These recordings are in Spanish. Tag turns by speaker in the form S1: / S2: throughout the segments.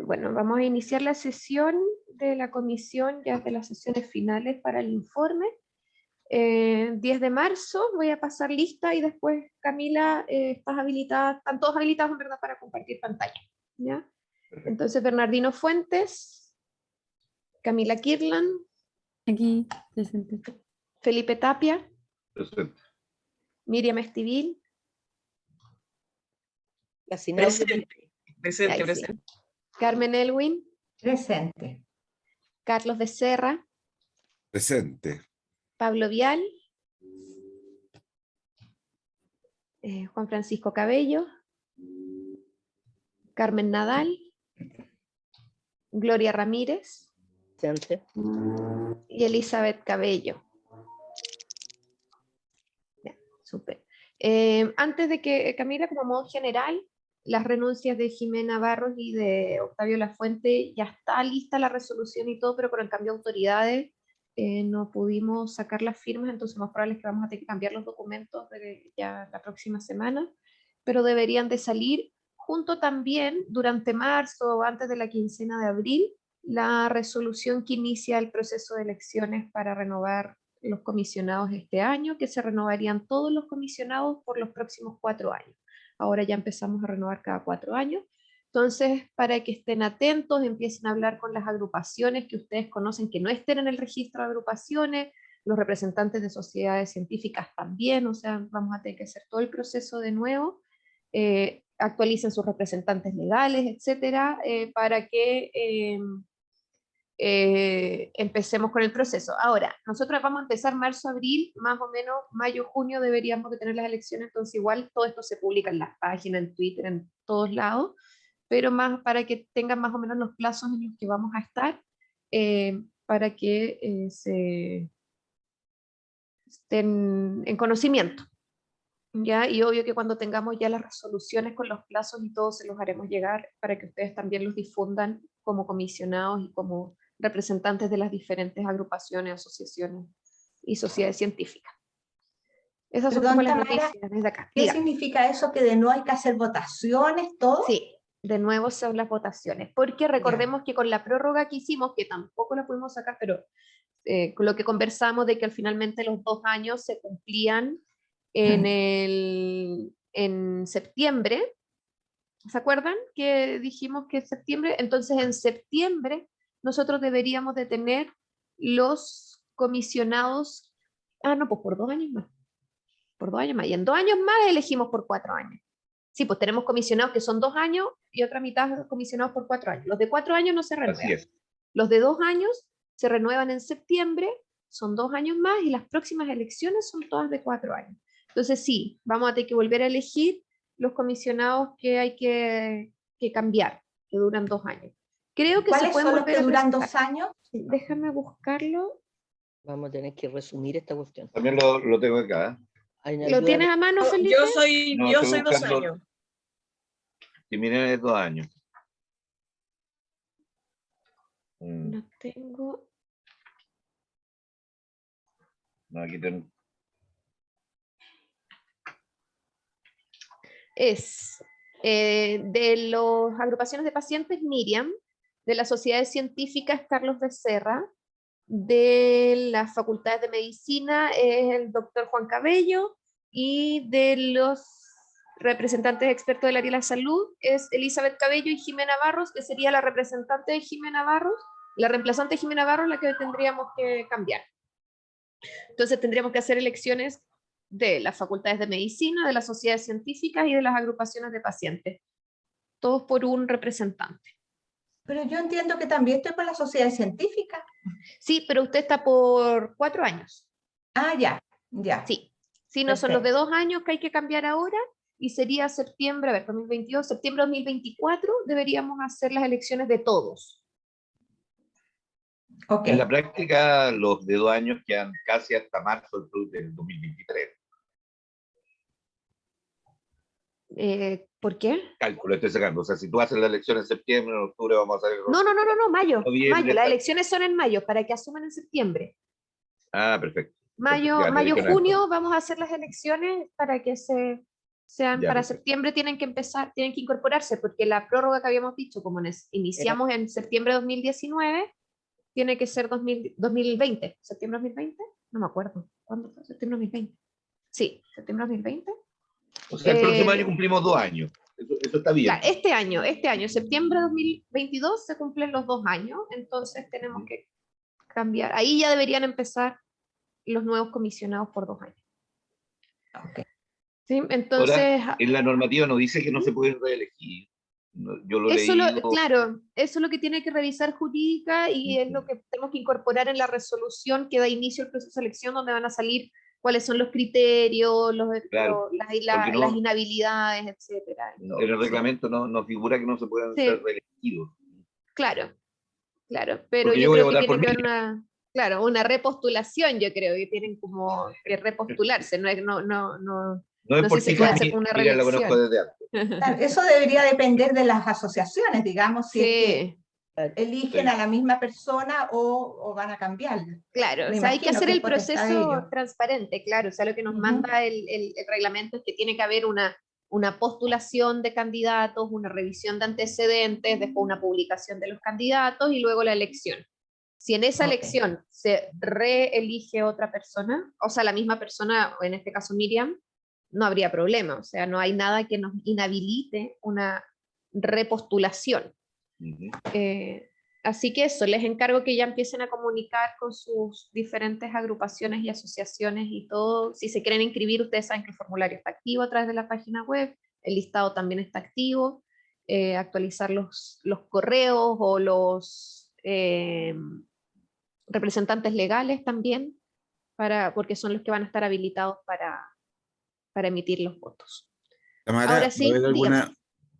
S1: Bueno, vamos a iniciar la sesión de la comisión, ya de las sesiones finales para el informe. 10 de marzo, voy a pasar lista y después, Camila, estás habilitada, están todos habilitados en verdad para compartir pantalla, ¿ya? Entonces, Bernardino Fuentes, Camila Kirlan,
S2: Aquí, presente.
S1: Felipe Tapia,
S3: Presente.
S1: Miriam Estivil,
S4: Presente. Presente,
S1: ahí sí.
S4: presente.
S1: Carmen Elwin,
S5: Presente.
S1: Carlos Becerra,
S3: Presente.
S1: Pablo Vial, Juan Francisco Cabello, Carmen Nadal, Gloria Ramírez
S4: Presente.
S1: y Elizabeth Cabello. Ya, súper. Antes de que, Camila, como modo general, las renuncias de Jimena Barros y de Octavio Lafuente, ya está lista la resolución y todo, pero con el cambio de autoridades no pudimos sacar las firmas, entonces lo más probable es que vamos a tener que cambiar los documentos ya la próxima semana, pero deberían de salir junto también durante marzo o antes de la quincena de abril la resolución que inicia el proceso de elecciones para renovar los comisionados este año, que se renovarían todos los comisionados por los próximos 4 años. Ahora ya empezamos a renovar cada 4 años. Entonces, para que estén atentos, empiecen a hablar con las agrupaciones que ustedes conocen que no estén en el registro de agrupaciones, los representantes de sociedades científicas también, o sea, vamos a tener que hacer todo el proceso de nuevo, actualicen sus representantes legales, etcétera, para que empecemos con el proceso. Ahora, nosotros vamos a empezar marzo, abril, más o menos mayo, junio deberíamos de tener las elecciones, entonces igual todo esto se publica en las páginas, en Twitter, en todos lados, pero más para que tengan más o menos los plazos en los que vamos a estar, para que estén en conocimiento. ¿Ya? Y obvio que cuando tengamos ya las resoluciones con los plazos y todo, se los haremos llegar para que ustedes también los difundan como comisionados y como representantes de las diferentes agrupaciones, asociaciones y sociedades científicas. Esas son
S5: Perdón,
S1: como las
S5: Tamara,
S1: noticias desde acá.
S5: ¿Qué
S1: Diga.
S5: significa eso que de no hay que hacer votaciones, todo?
S1: Sí, de nuevo son las votaciones, porque recordemos que con la prórroga que hicimos, que tampoco la pudimos sacar, pero con lo que conversamos de que al finalmente los 2 años se cumplían en septiembre, ¿se acuerdan? Que dijimos que en septiembre, entonces en septiembre nosotros deberíamos de tener los comisionados, no, pues por 2 años más, por 2 años más, y en 2 años más elegimos por 4 años. Sí, pues tenemos comisionados que son 2 años y otra mitad comisionados por 4 años. Los de 4 años no se renuevan.
S3: Así es.
S1: Los de 2 años se renuevan en septiembre, son 2 años más y las próximas elecciones son todas de 4 años. Entonces sí, vamos a tener que volver a elegir los comisionados que hay que cambiar, que duran 2 años. Creo que se
S5: ¿Cuáles
S1: pueden
S5: son los
S1: volver
S5: que
S1: a
S5: duran
S1: presentar.
S5: 2 años?
S1: Déjame buscarlo.
S4: Vamos a tener que resumir esta cuestión.
S3: También lo tengo acá.
S4: Ayúdame.
S1: ¿Lo tienes a mano, Felipe?
S4: Yo soy,
S3: No,
S4: yo
S3: estoy
S4: soy 2
S3: buscando-
S4: años.
S3: Y miren, es 2 años.
S1: No tengo.
S3: No, aquí tengo.
S1: Es de las agrupaciones de pacientes, Miriam, de las sociedades científicas, Carlos Becerra, de las facultades de medicina, es el doctor Juan Cabello, y de los representantes expertos del área de la salud, es Elizabeth Cabello y Jimena Barros, que sería la representante de Jimena Barros, la reemplazante de Jimena Barros, la que tendríamos que cambiar. Entonces tendríamos que hacer elecciones de las facultades de medicina, de las sociedades científicas y de las agrupaciones de pacientes, todos por un representante.
S5: Pero yo entiendo que también estoy con la sociedad científica.
S1: Sí, pero usted está por 4 años.
S5: Ya, ya.
S1: Sí, sí, no son los de 2 años que hay que cambiar ahora, y sería septiembre, 2022, septiembre de 2024, deberíamos hacer las elecciones de todos.
S5: Ok.
S3: En la práctica, los de 2 años quedan casi hasta marzo del 2023.
S1: ¿Por qué?
S3: Cálculo estoy sacando. O sea, si tú haces la elección en septiembre, en octubre vamos a hacer...
S1: No, mayo.
S3: Noviembre,
S1: Mayo, las elecciones son en mayo, para que asuman en septiembre.
S3: Perfecto.
S1: Mayo,
S3: Ya, elecciones
S1: junio,
S3: entonces.
S1: vamos a hacer las elecciones para que se sean
S3: Ya,
S1: para
S3: perfecto.
S1: septiembre, tienen que empezar, tienen que incorporarse, porque la prórroga que habíamos dicho, como iniciamos en septiembre de 2019, tiene que ser 2020. ¿Septiembre 2020? No me acuerdo. ¿Cuándo fue? ¿Septiembre 2020? Sí, septiembre 2020.
S3: O sea, el próximo año
S1: Eh,
S3: cumplimos 2 años. Eso está bien.
S1: Claro, este año, septiembre de 2022, se cumplen los 2 años, entonces tenemos que cambiar. Ahí ya deberían empezar los nuevos comisionados por 2 años.
S5: Ok.
S1: ¿Sí?
S3: Ahora,
S1: Entonces,
S3: en la normativa no dice que no se pueden reelegir. Yo lo he
S1: eso
S3: leído.
S1: claro, eso es lo que tiene que revisar jurídica y es lo que tenemos que incorporar en la resolución que da inicio al proceso de selección, donde van a salir cuáles son los criterios,
S3: Claro, porque
S1: las
S3: no,
S1: inhabilidades, etcétera. Y
S3: en
S1: todo.
S3: el
S1: Sí,
S3: reglamento no figura que no se puedan ser
S1: sí,
S3: reelegidos.
S1: claro, claro, pero
S3: Porque
S1: yo
S3: yo voy a
S1: creo que
S3: votar por
S1: tiene
S3: mí.
S1: que haber claro, una repostulación, yo creo que tienen como que repostularse,
S3: No es
S1: no sé
S3: por
S1: si se
S3: ti,
S1: puede hacer como una
S3: Miriam la conozco
S1: reelección.
S3: desde antes.
S5: Claro, eso debería depender de las asociaciones, digamos, si es que
S1: Sí,
S5: eligen
S3: Sí.
S5: a la misma persona o van a cambiarla.
S1: claro, o
S5: Me
S1: sea, hay que
S5: imagino
S1: hacer
S5: que es
S1: el
S5: potestad de ellos.
S1: proceso transparente, claro, o sea, lo que nos
S5: Ujú.
S1: manda el reglamento es que tiene que haber una postulación de candidatos, una revisión de antecedentes, después una publicación de los candidatos y luego la elección. Si en esa
S5: Ok.
S1: elección se reelige otra persona, o sea, la misma persona, o en este caso Miriam, no habría problema, o sea, no hay nada que nos inhabilite una repostulación.
S3: Ujú.
S1: Así que eso, les encargo que ya empiecen a comunicar con sus diferentes agrupaciones y asociaciones y todo. Si se quieren inscribir, ustedes saben que el formulario está activo a través de la página web, el listado también está activo, actualizar los correos o los representantes legales también, porque son los que van a estar habilitados para emitir los votos.
S6: Tamara,
S1: Ahora sí, dígame.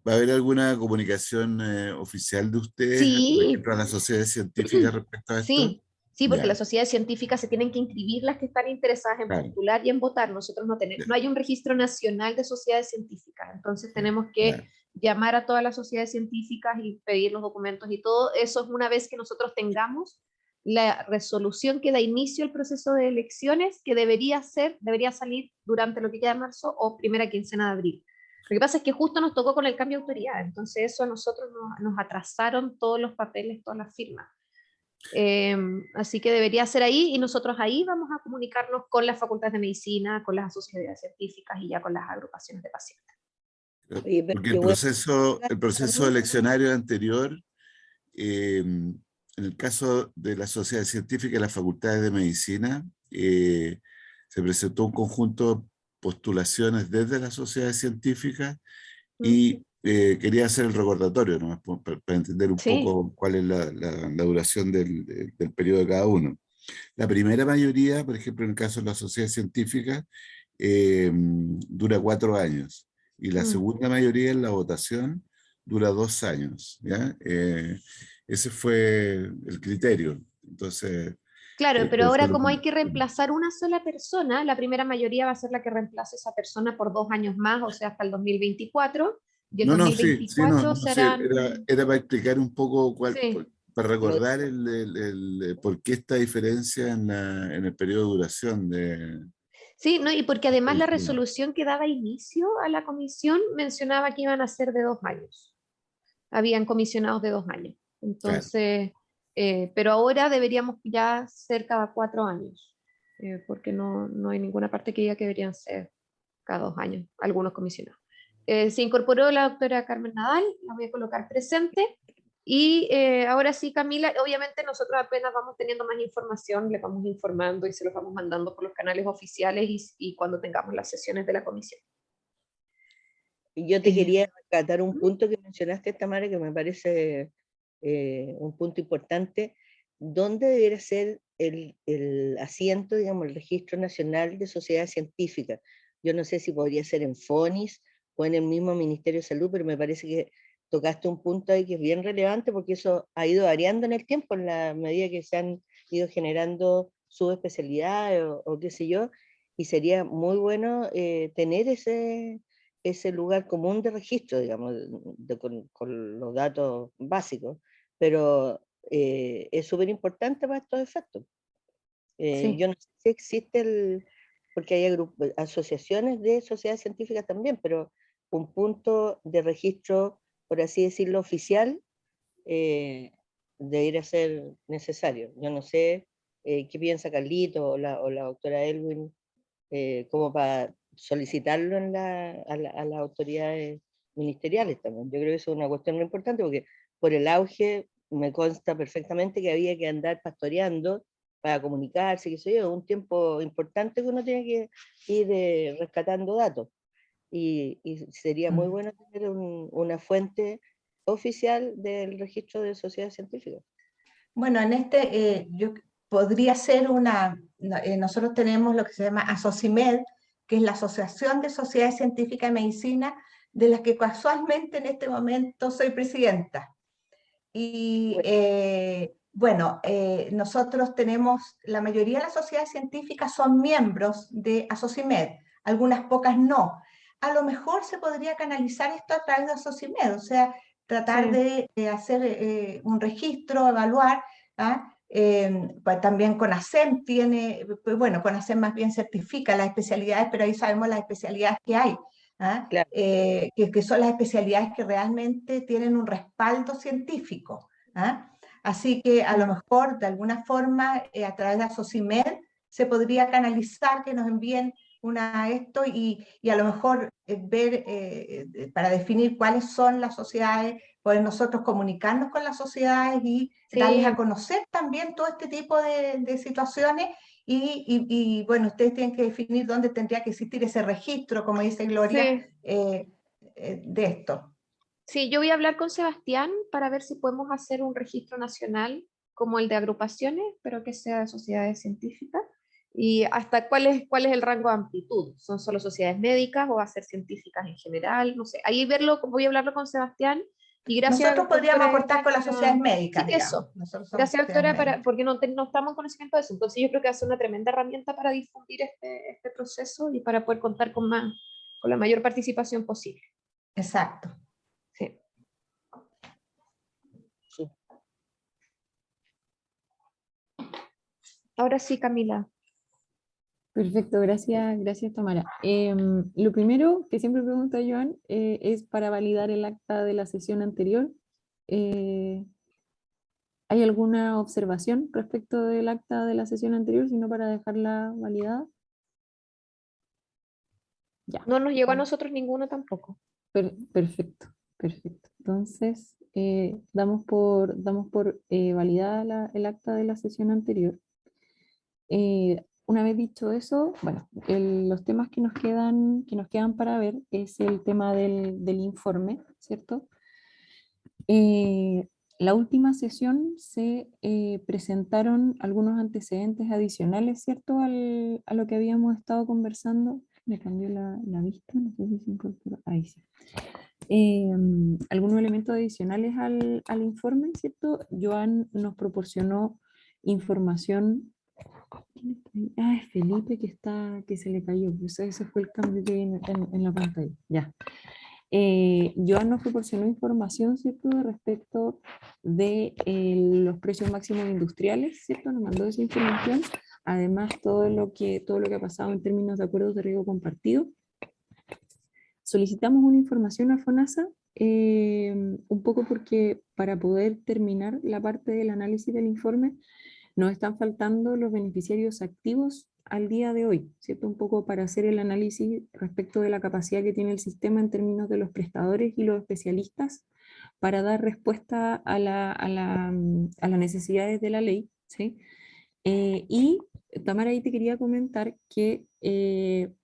S6: ¿va a haber alguna comunicación oficial de ustedes, por
S1: Sí,
S6: ejemplo, a la sociedad científica respecto a esto?
S1: sí, sí, porque
S6: Ya,
S1: las sociedades científicas se tienen que inscribir las que están interesadas en
S6: claro,
S1: postular y en votar. Nosotros
S6: ya,
S1: no hay un registro nacional de sociedades científicas, entonces tenemos
S6: ya,
S1: que llamar a todas las sociedades científicas y pedir los documentos y todo. Eso es una vez que nosotros tengamos la resolución que da inicio al proceso de elecciones, que debería salir durante lo que queda de marzo o primera quincena de abril. Lo que pasa es que justo nos tocó con el cambio de autoridad, entonces eso a nosotros nos atrasaron todos los papeles, todas las firmas. Así que debería ser ahí y nosotros ahí vamos a comunicarnos con las facultades de medicina, con las sociedades científicas y ya con las agrupaciones de pacientes.
S4: Oye, pero
S6: porque
S4: qué bueno.
S6: el proceso eleccionario anterior, en el caso de la sociedad científica y las facultades de medicina, se presentó un conjunto de postulaciones desde las sociedades científicas y quería hacer el recordatorio, ¿no? Para entender un
S1: Sí,
S6: poco cuál es la duración del periodo de cada uno. La primera mayoría, por ejemplo, en el caso de la sociedad científica, dura 4 años y la segunda mayoría en la votación dura 2 años, ¿ya? Ese fue el criterio. Entonces,
S1: claro, pero
S6: puede
S1: ahora
S6: ser
S1: como hay
S6: un...
S1: que reemplazar una sola persona, la primera mayoría va a ser la que reemplace a esa persona por 2 años más, o sea, hasta el 2024, y el
S6: No, no, sí, sí, no,
S1: 2024
S6: no, sí,
S1: serán,
S6: era para explicar un poco
S1: sí,
S6: para
S4: Muy-
S6: recordar por qué esta diferencia en el periodo de duración
S1: sí, ¿no? Y porque además la
S6: de-
S1: resolución que daba inicio a la comisión mencionaba que iban a ser de 2 años. Habían comisionados de 2 años.
S6: claro.
S1: Entonces, pero ahora deberíamos ya ser cada 4 años, porque no hay ninguna parte que diga que deberían ser cada 2 años, algunos comisionados. Se incorporó la doctora Carmen Nadal, la voy a colocar presente. Y ahora sí, Camila, obviamente nosotros apenas vamos teniendo más información, le vamos informando y se los vamos mandando por los canales oficiales y cuando tengamos las sesiones de la comisión.
S4: Y yo te
S1: Eh,
S4: quería rescatar un punto que mencionaste, Tamara, que me parece un punto importante. ¿Dónde debería ser el asiento, digamos, el Registro Nacional de Sociedades Científicas? Yo no sé si podría ser en FONIS o en el mismo Ministerio de Salud, pero me parece que tocaste un punto ahí que es bien relevante porque eso ha ido variando en el tiempo en la medida que se han ido generando subespecialidades o qué sé yo, y sería muy bueno tener ese lugar común de registro, digamos, con los datos básicos, pero es súper importante para estos efectos.
S1: sí.
S4: Yo no sé si existe porque hay asociaciones de sociedades científicas también, pero un punto de registro, por así decirlo, oficial, debería ser necesario. Yo no sé qué piensa Carlito o la doctora Elwin, como para solicitarlo a las autoridades ministeriales también. Yo creo que eso es una cuestión muy importante, porque por el auge me consta perfectamente que había que andar pastoreando para comunicarse, que sé yo, un tiempo importante que uno tiene que ir rescatando datos. Y sería muy bueno tener una fuente oficial del registro de sociedades científicas.
S5: Bueno, en yo podría ser nosotros tenemos lo que se llama ASOCIMED, que es la Asociación de Sociedades Científicas de Medicina, de las que casualmente en este momento soy presidenta. Y nosotros tenemos, la mayoría de las sociedades científicas son miembros de ASOCIMED, algunas pocas no. A lo mejor se podría canalizar esto a través de ASOCIMED, o sea, tratar de hacer un registro, evaluar. ¿Ah? Pues también CONASEM tiene, pues bueno, CONASEM más bien certifica las especialidades, pero ahí sabemos las especialidades que hay. ¿Ah?
S4: Claro.
S5: Que son las especialidades que realmente tienen un respaldo científico. ¿Ah? Así que a lo mejor, de alguna forma, a través de ASOCIMED, se podría canalizar que nos envíen esto y a lo mejor ver, para definir cuáles son las sociedades, poder nosotros comunicarnos con las sociedades y darles a conocer también todo este tipo de situaciones. Y bueno, ustedes tienen que definir dónde tendría que existir ese registro, como dice Gloria, de esto.
S1: Sí, yo voy a hablar con Sebastián para ver si podemos hacer un registro nacional como el de agrupaciones, pero que sea de sociedades científicas. Y hasta cuál es el rango de amplitud. ¿Son solo sociedades médicas o va a ser científicas en general? No sé. Ahí voy a hablarlo con Sebastián. Y gracias,
S5: Nosotros podríamos
S1: doctora,
S5: aportar con las sociedades médicas,
S1: sí,
S5: digamos.
S1: eso.
S5: Nosotros somos
S1: Gracias, doctora,
S5: médicas.
S1: porque no estamos en conocimiento de eso. Entonces yo creo que va a ser una tremenda herramienta para difundir este proceso y para poder contar con la mayor participación posible.
S5: Exacto.
S1: Sí.
S4: Sí.
S1: Ahora sí, Camila.
S2: Perfecto, gracias Tamara. Lo primero que siempre pregunta Joan es para validar el acta de la sesión anterior. ¿Hay alguna observación respecto del acta de la sesión anterior, sino para dejarla validada? Ya.
S1: No nos llegó a nosotros ninguno tampoco.
S2: Perfecto. Entonces, damos por validada el acta de la sesión anterior. Una vez dicho eso, bueno, los temas que nos quedan para ver es el tema del informe, ¿cierto? La última sesión se presentaron algunos antecedentes adicionales, ¿cierto? A lo que habíamos estado conversando. Me cambió la vista, no sé si se incorporó. Ahí sí. Algunos elementos adicionales al informe, ¿cierto? Joan nos proporcionó información. Es Felipe que se le cayó. Ese fue el cambio que vi en la pantalla. Ya. Joan nos proporcionó información, ¿cierto? Respecto de los precios máximos industriales, ¿cierto? Nos mandó esa información. Además, todo lo que ha pasado en términos de acuerdos de riesgo compartido. Solicitamos una información a FONASA, un poco porque para poder terminar la parte del análisis del informe, nos están faltando los beneficiarios activos al día de hoy, ¿cierto? Un poco para hacer el análisis respecto de la capacidad que tiene el sistema en términos de los prestadores y los especialistas para dar respuesta a las necesidades de la ley, ¿sí? Y Tamara, ahí te quería comentar que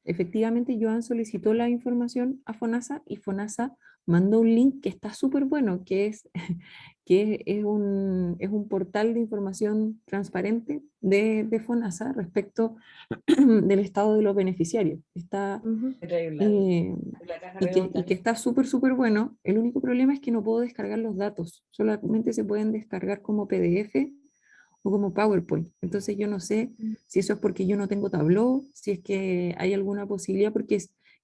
S2: efectivamente Joan solicitó la información a FONASA y FONASA mandó un link que está súper bueno, que es un portal de información transparente de FONASA respecto del estado de los beneficiarios. Está, y que está súper bueno. El único problema es que no puedo descargar los datos, solamente se pueden descargar como PDF o como PowerPoint. Entonces yo no sé si eso es porque yo no tengo Tableau, si es que hay alguna posibilidad, porque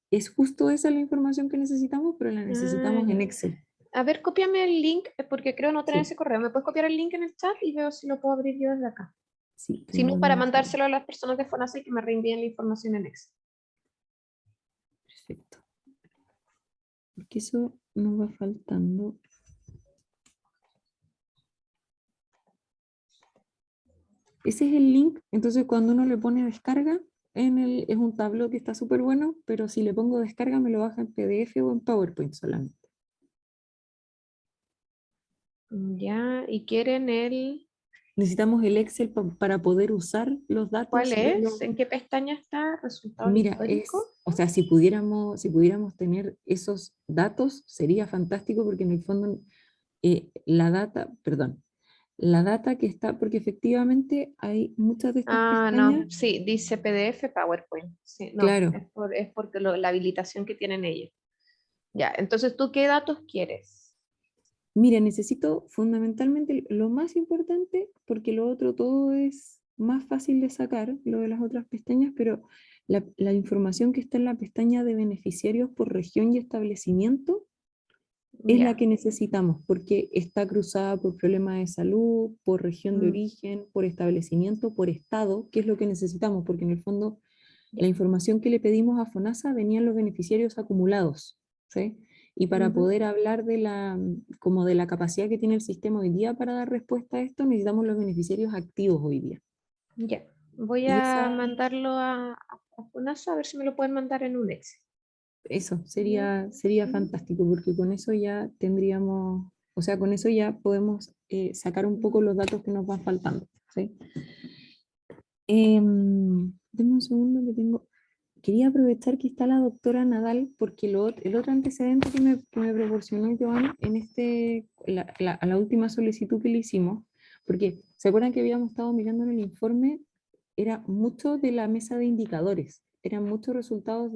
S2: es justo esa la información que necesitamos, pero la necesitamos en Excel.
S1: A ver, cópiame el link, porque creo no tener
S2: Sí.
S1: ese correo. ¿Me puedes copiar el link en el chat y veo si lo puedo abrir yo desde acá?
S2: Sí, te
S1: sino
S2: mando
S1: para
S2: un correo.
S1: mandárselo a las personas de FONASA y que me reenvíen la información en Excel.
S2: Perfecto. Porque eso nos va faltando. Ese es el link, entonces cuando uno le pone descarga, es un tableau que está súper bueno, pero si le pongo descarga me lo baja en PDF o en PowerPoint solamente.
S1: Ya, y quieren el...
S2: Necesitamos el Excel para poder usar los datos.
S1: ¿Cuál
S2: de
S1: es?
S2: los-
S1: ¿En qué pestaña está? ¿Resultados
S2: Mira,
S1: históricos?
S2: o sea, si pudiéramos tener esos datos, sería fantástico porque en el fondo la data que está, porque efectivamente hay muchas de estas
S1: Ah,
S2: pestañas,
S1: no, sí, dice PDF, PowerPoint. Sí, no,
S2: claro.
S1: es porque la habilitación que tienen ellos. Ya, entonces, ¿tú qué datos quieres?
S2: Mira, necesito fundamentalmente lo más importante, porque lo otro todo es más fácil de sacar, lo de las otras pestañas, pero la información que está en la pestaña de beneficiarios por región y establecimiento es la
S1: Ya.
S2: que necesitamos, porque está cruzada por problemas de salud, por región de
S1: Mm,
S2: origen, por establecimiento, por estado, que es lo que necesitamos, porque en el fondo
S1: ya.
S2: la información que le pedimos a FONASA venían los beneficiarios acumulados, ¿sí? Y para
S1: Ujú,
S2: poder hablar como de la capacidad que tiene el sistema hoy día para dar respuesta a esto, necesitamos los beneficiarios activos hoy día.
S1: ya. Voy
S2: Y
S1: a mandarlo a FONASA a ver si me lo pueden mandar en un Excel.
S2: eso
S1: Ya.
S2: sería fantástico, porque con eso ya tendríamos, o sea, con eso ya podemos sacar un poco los datos que nos van faltando, ¿sí? Deme un segundo que tengo. Quería aprovechar que está la doctora Nadal, porque el otro antecedente que me proporcionó Joan en a la última solicitud que le hicimos, porque se acuerdan que habíamos estado mirando en el informe, era mucho de la mesa de indicadores, eran muchos resultados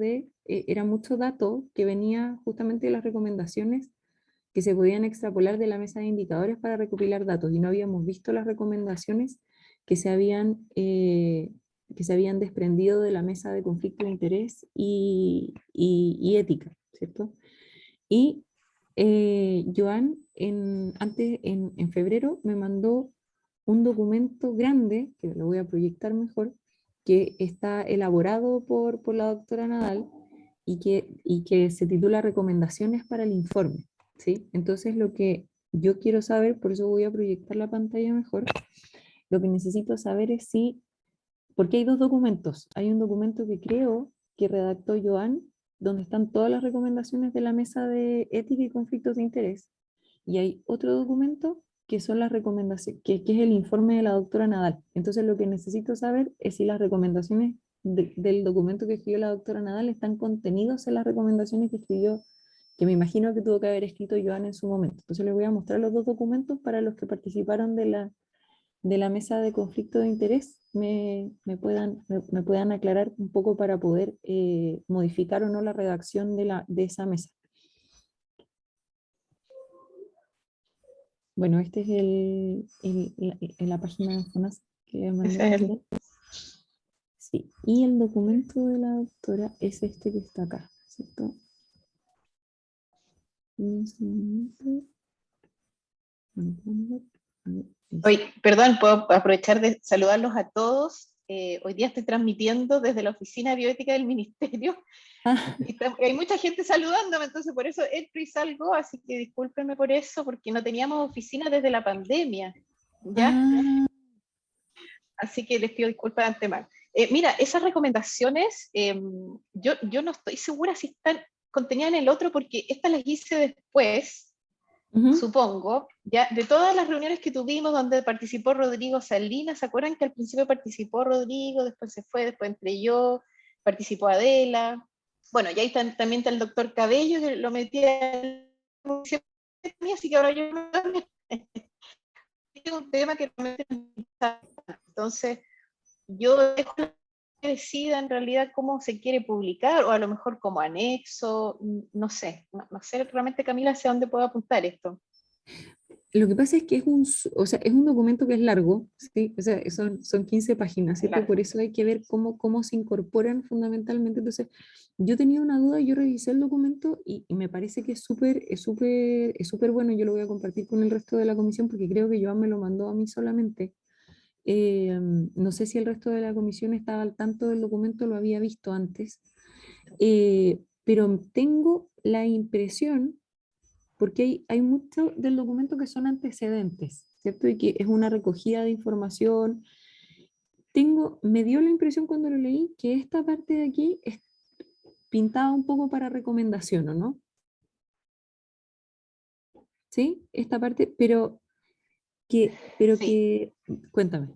S2: era mucho dato que venía justamente de las recomendaciones que se podían extrapolar de la mesa de indicadores para recopilar datos, y no habíamos visto las recomendaciones que se habían, que se habían desprendido de la mesa de conflicto de interés y ética, ¿cierto? Y Joan en febrero me mandó un documento grande, que lo voy a proyectar mejor, que está elaborado por la doctora Nadal y que se titula Recomendaciones para el informe, ¿sí? Entonces lo que yo quiero saber, por eso voy a proyectar la pantalla mejor, lo que necesito saber es si, porque hay dos documentos. Hay un documento que creo que redactó Joan, donde están todas las recomendaciones de la mesa de ética y conflictos de interés. Y hay otro documento que son las recomendaciones, que es el informe de la doctora Nadal. Entonces lo que necesito saber es si las recomendaciones del documento que escribió la doctora Nadal están contenidos en las recomendaciones que escribió, que me imagino que tuvo que haber escrito Joan en su momento. Entonces les voy a mostrar los dos documentos para los que participaron de la mesa de conflicto de interés me puedan aclarar un poco para poder modificar o no la redacción de esa mesa. Bueno, este es la página de FONASA que le mandé
S4: Ese es
S2: también. Sí, y el documento de la doctora es este que está acá, ¿cierto? Un segundito. Bueno, vamos a ver,
S7: Oye, perdón, puedo aprovechar de saludarlos a todos. Hoy día estoy transmitiendo desde la oficina de bioética del ministerio.
S2: Ah,
S7: Y hay mucha gente saludándome, entonces por eso entro y salgo, así que discúlpenme por eso, porque no teníamos oficina desde la pandemia, ¿ya?
S2: ah,
S7: Así que les pido disculpas de antemano. Mira, esas recomendaciones, yo no estoy segura si están contenidas en el otro, porque estas las hice después,
S2: ujú.
S7: supongo, ya de todas las reuniones que tuvimos donde participó Rodrigo Salinas. ¿Se acuerdan que al principio participó Rodrigo, después se fue, después entré yo, participó Adela? Bueno, y ahí también está el doctor Cabello, que lo metí al así que ahora yo es un tema que realmente no me interesa. Entonces yo dejo que decida en realidad cómo se quiere publicar, o a lo mejor como anexo, no sé, no sé realmente, Camila, hacia dónde puedo apuntar esto.
S2: Lo que pasa es que o sea, es un documento que es largo, ¿sí? O sea, son 15 páginas, ¿cierto?
S7: Claro.
S2: Por eso hay que ver cómo se incorporan fundamentalmente. Entonces, yo tenía una duda, yo revisé el documento y me parece que es súper bueno. Yo lo voy a compartir con el resto de la comisión porque creo que Joan me lo mandó a mí solamente. No sé si el resto de la comisión estaba al tanto del documento, lo había visto antes, pero tengo la impresión, porque hay mucho del documento que son antecedentes, ¿cierto? Y que es una recogida de información. Me dio la impresión cuando lo leí que esta parte de aquí es pintada un poco para recomendación, ¿o no? ¿Sí? Esta parte, pero
S7: Sí.
S2: que, cuéntame.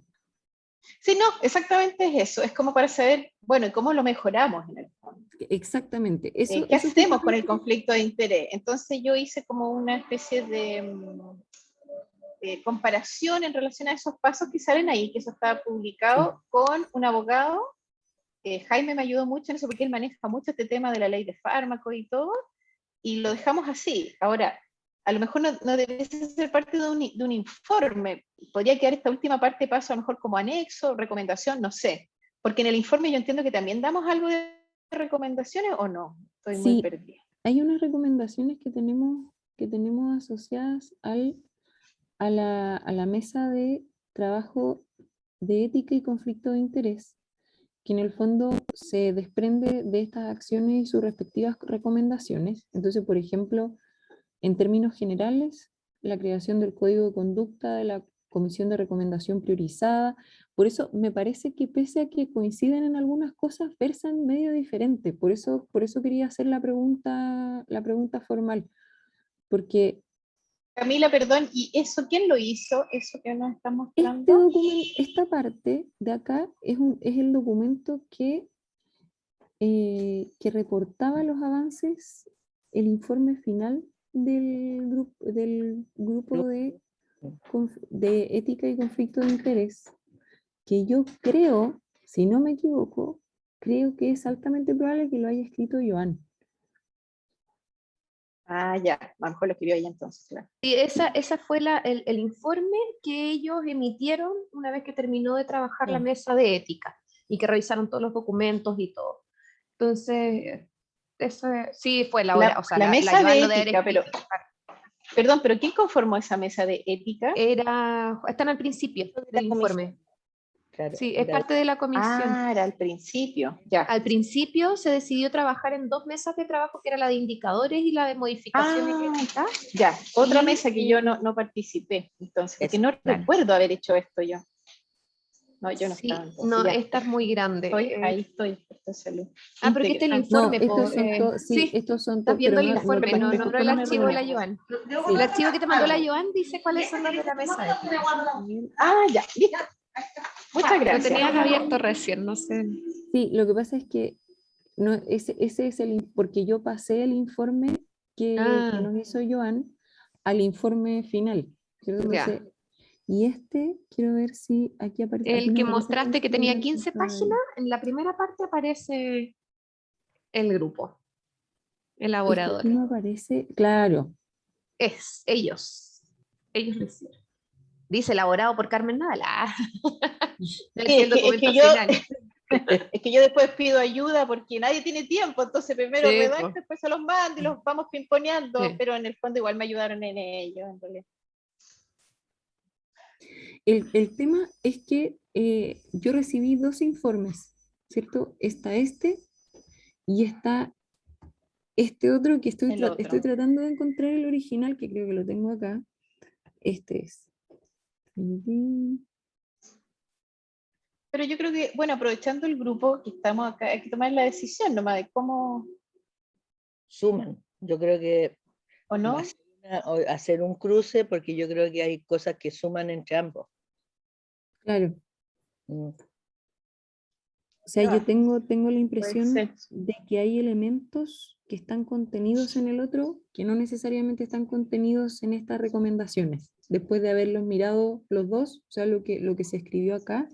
S7: Sí, no, exactamente es eso. Es como para saber, bueno, ¿y cómo lo mejoramos en el fondo?
S2: Exactamente.
S7: ¿Qué
S2: Eso
S7: hacemos con el
S2: justamente-
S7: conflicto de interés? Entonces yo hice como una especie de comparación en relación a esos pasos que salen ahí, que eso estaba publicado con un abogado. Jaime me ayudó mucho en eso porque él maneja mucho este tema de la ley de fármacos y todo, y lo dejamos así. Ahora, a lo mejor no debe ser parte de un informe, podría quedar esta última parte paso a lo mejor como anexo, recomendación, no sé, porque en el informe yo entiendo que también damos algo de recomendaciones o no, estoy muy
S2: Sí,
S7: perdida.
S2: hay unas recomendaciones que tenemos asociadas a la mesa de trabajo de ética y conflicto de interés, que en el fondo se desprende de estas acciones y sus respectivas recomendaciones. Entonces, por ejemplo, en términos generales, la creación del código de conducta de la comisión de recomendación priorizada. Por eso me parece que pese a que coinciden en algunas cosas, versan medio diferente. Por eso quería hacer la pregunta formal, porque
S7: Camila, perdón, ¿y eso quién lo hizo? ¿Eso que nos está
S2: este
S7: mostrando?
S2: documento, esta parte de acá es el documento que reportaba los avances, el informe final del grupo de ética y conflicto de interés, que yo creo, si no me equivoco, creo que es altamente probable que lo haya escrito Joan.
S7: Ah, ya, a lo mejor lo escribió ella entonces, claro.
S1: Sí, esa fue el informe que ellos emitieron una vez que terminó de trabajar la mesa de ética y que revisaron todos los documentos y todo. Entonces, eso sí fue elaborado, o sea,
S7: La
S1: la
S7: mesa
S1: Joan
S7: de
S1: lo debe
S7: ética,
S1: haber
S7: pero,
S1: escrito.
S7: perdón, pero ¿quién conformó esa mesa de ética?
S1: Están al principio
S4: De la
S1: del informe.
S4: comisión. Claro,
S1: Sí, es
S4: era-
S1: parte de la comisión.
S7: Ah, era al principio, ya.
S1: Al principio se decidió trabajar en dos mesas de trabajo, que era la de indicadores y la de modificaciones
S7: Ah,
S1: éticas.
S7: ya, otra
S1: Y,
S7: mesa que yo no participé, entonces, porque
S4: Eso.
S7: no
S1: claro,
S7: recuerdo haber hecho esto yo. No, yo no estaba
S1: sí,
S7: entonces,
S1: no,
S7: ya.
S1: esta es muy grande.
S7: Ahí estoy, esto es salud.
S1: Pero que este es el
S7: Interesante.
S2: No,
S1: informe,
S2: estos son todos, sí,
S1: sí,
S2: estos son
S1: estás
S2: todos,
S1: viendo
S2: pero
S1: el informe, no,
S7: Después
S1: no el
S7: me
S1: archivo de la
S7: reúno.
S1: Joan.
S2: sí.
S1: El archivo que te mandó la Joan dice cuáles son los de la mesa ética.
S7: Ah, ya, listo. Muchas
S1: Lo
S7: gracias.
S1: tenías abierto recién, no sé.
S2: Sí, lo que pasa es que no, ese es porque yo pasé el informe que nos hizo Joan al informe final, ¿cierto?
S1: Ya.
S2: Entonces, y quiero ver si aquí aparece. Aquí
S1: El
S2: no
S1: que
S2: me aparece la
S1: mostraste que tenía 15
S2: mesa de-
S1: páginas, en la primera parte aparece el grupo,
S2: Es que
S1: elaborador.
S2: aquí no aparece, claro.
S1: Es ellos lo hicieron. Dice elaborado por Carmen Nadal. No
S7: Sí,
S1: es el documento final.
S7: es que yo después pido ayuda porque nadie tiene tiempo, entonces primero
S1: Sí,
S7: redacto,
S1: po.
S7: después se los mando y los vamos pimponeando,
S1: Sí.
S7: pero en el fondo igual me ayudaron en ello, en realidad.
S2: El tema es que yo recibí dos informes, ¿cierto? Está y está este otro que
S7: El otro.
S2: estoy tratando de encontrar el original, que creo que lo tengo acá. Este es.
S7: Pero yo creo que, bueno, aprovechando el grupo que estamos acá, hay que tomar la decisión nomás de cómo,
S4: Suman. Yo creo que
S7: o no.
S4: va a ser hacer un cruce porque yo creo que hay cosas que suman entre ambos.
S2: Claro.
S4: Mm.
S2: O sea, yo
S7: Ah,
S2: tengo la
S7: puede
S2: impresión
S7: ser.
S2: de que hay elementos que están contenidos en el otro que no necesariamente están contenidos en estas recomendaciones. Después de haberlos mirado los dos, o sea, lo que se escribió acá.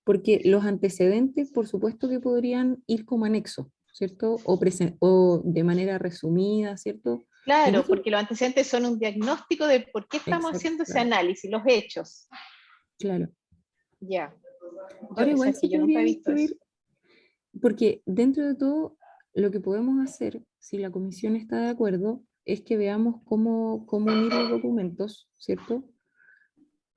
S2: Porque los antecedentes, por supuesto que podrían ir como anexo, ¿cierto? O de manera resumida, ¿cierto?
S7: Claro,
S2: Incluso,
S7: porque los antecedentes son un diagnóstico de por qué estamos
S2: exacto,
S7: haciendo ese análisis, los hechos.
S2: claro.
S7: Ya.
S2: Ahora
S7: O sea,
S2: igual
S7: es que
S2: se
S7: yo nunca
S2: podría
S7: he visto eso.
S2: incluir, porque dentro de todo, lo que podemos hacer, si la comisión está de acuerdo, es que veamos cómo unir los documentos, ¿cierto?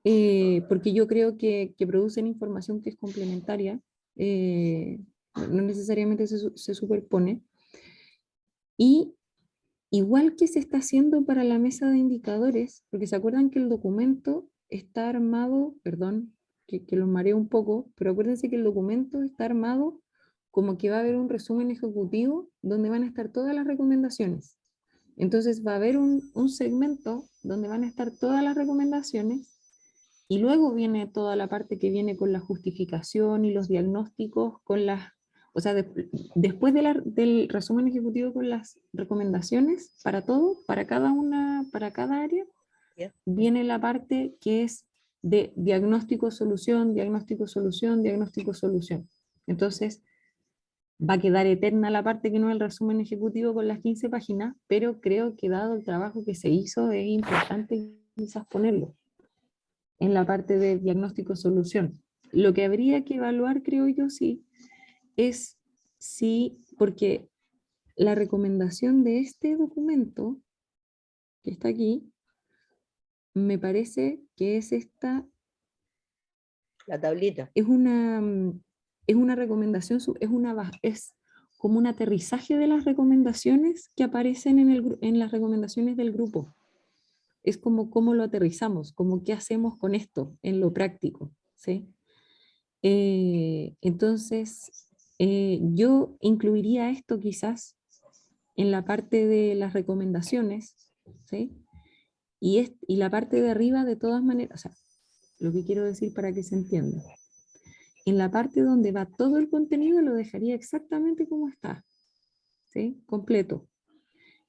S2: porque yo creo que producen información que es complementaria, no necesariamente se superpone, y igual que se está haciendo para la mesa de indicadores, porque se acuerdan que el documento está armado, perdón, que los mareo un poco, pero acuérdense que el documento está armado como que va a haber un resumen ejecutivo donde van a estar todas las recomendaciones. Entonces va a haber un segmento donde van a estar todas las recomendaciones y luego viene toda la parte que viene con la justificación y los diagnósticos, con las, o sea, después del resumen ejecutivo con las recomendaciones para todo, para cada área,
S4: Ya.
S2: viene la parte que es de diagnóstico, solución, diagnóstico, solución, diagnóstico, solución. Entonces, va a quedar eterna la parte que no es el resumen ejecutivo con las 15 páginas, pero creo que dado el trabajo que se hizo, es importante quizás ponerlo en la parte de diagnóstico-solución. Lo que habría que evaluar, creo yo, sí, es si, porque la recomendación de este documento, que está aquí, me parece que es esta,
S4: La tablita.
S2: es una recomendación, es como un aterrizaje de las recomendaciones que aparecen en las recomendaciones del grupo. Es como cómo lo aterrizamos, como qué hacemos con esto en lo práctico, ¿sí? Entonces, yo incluiría esto quizás en la parte de las recomendaciones, ¿sí? Y la parte de arriba, de todas maneras, o sea, lo que quiero decir para que se entienda. En la parte donde va todo el contenido lo dejaría exactamente como está, ¿sí? Completo.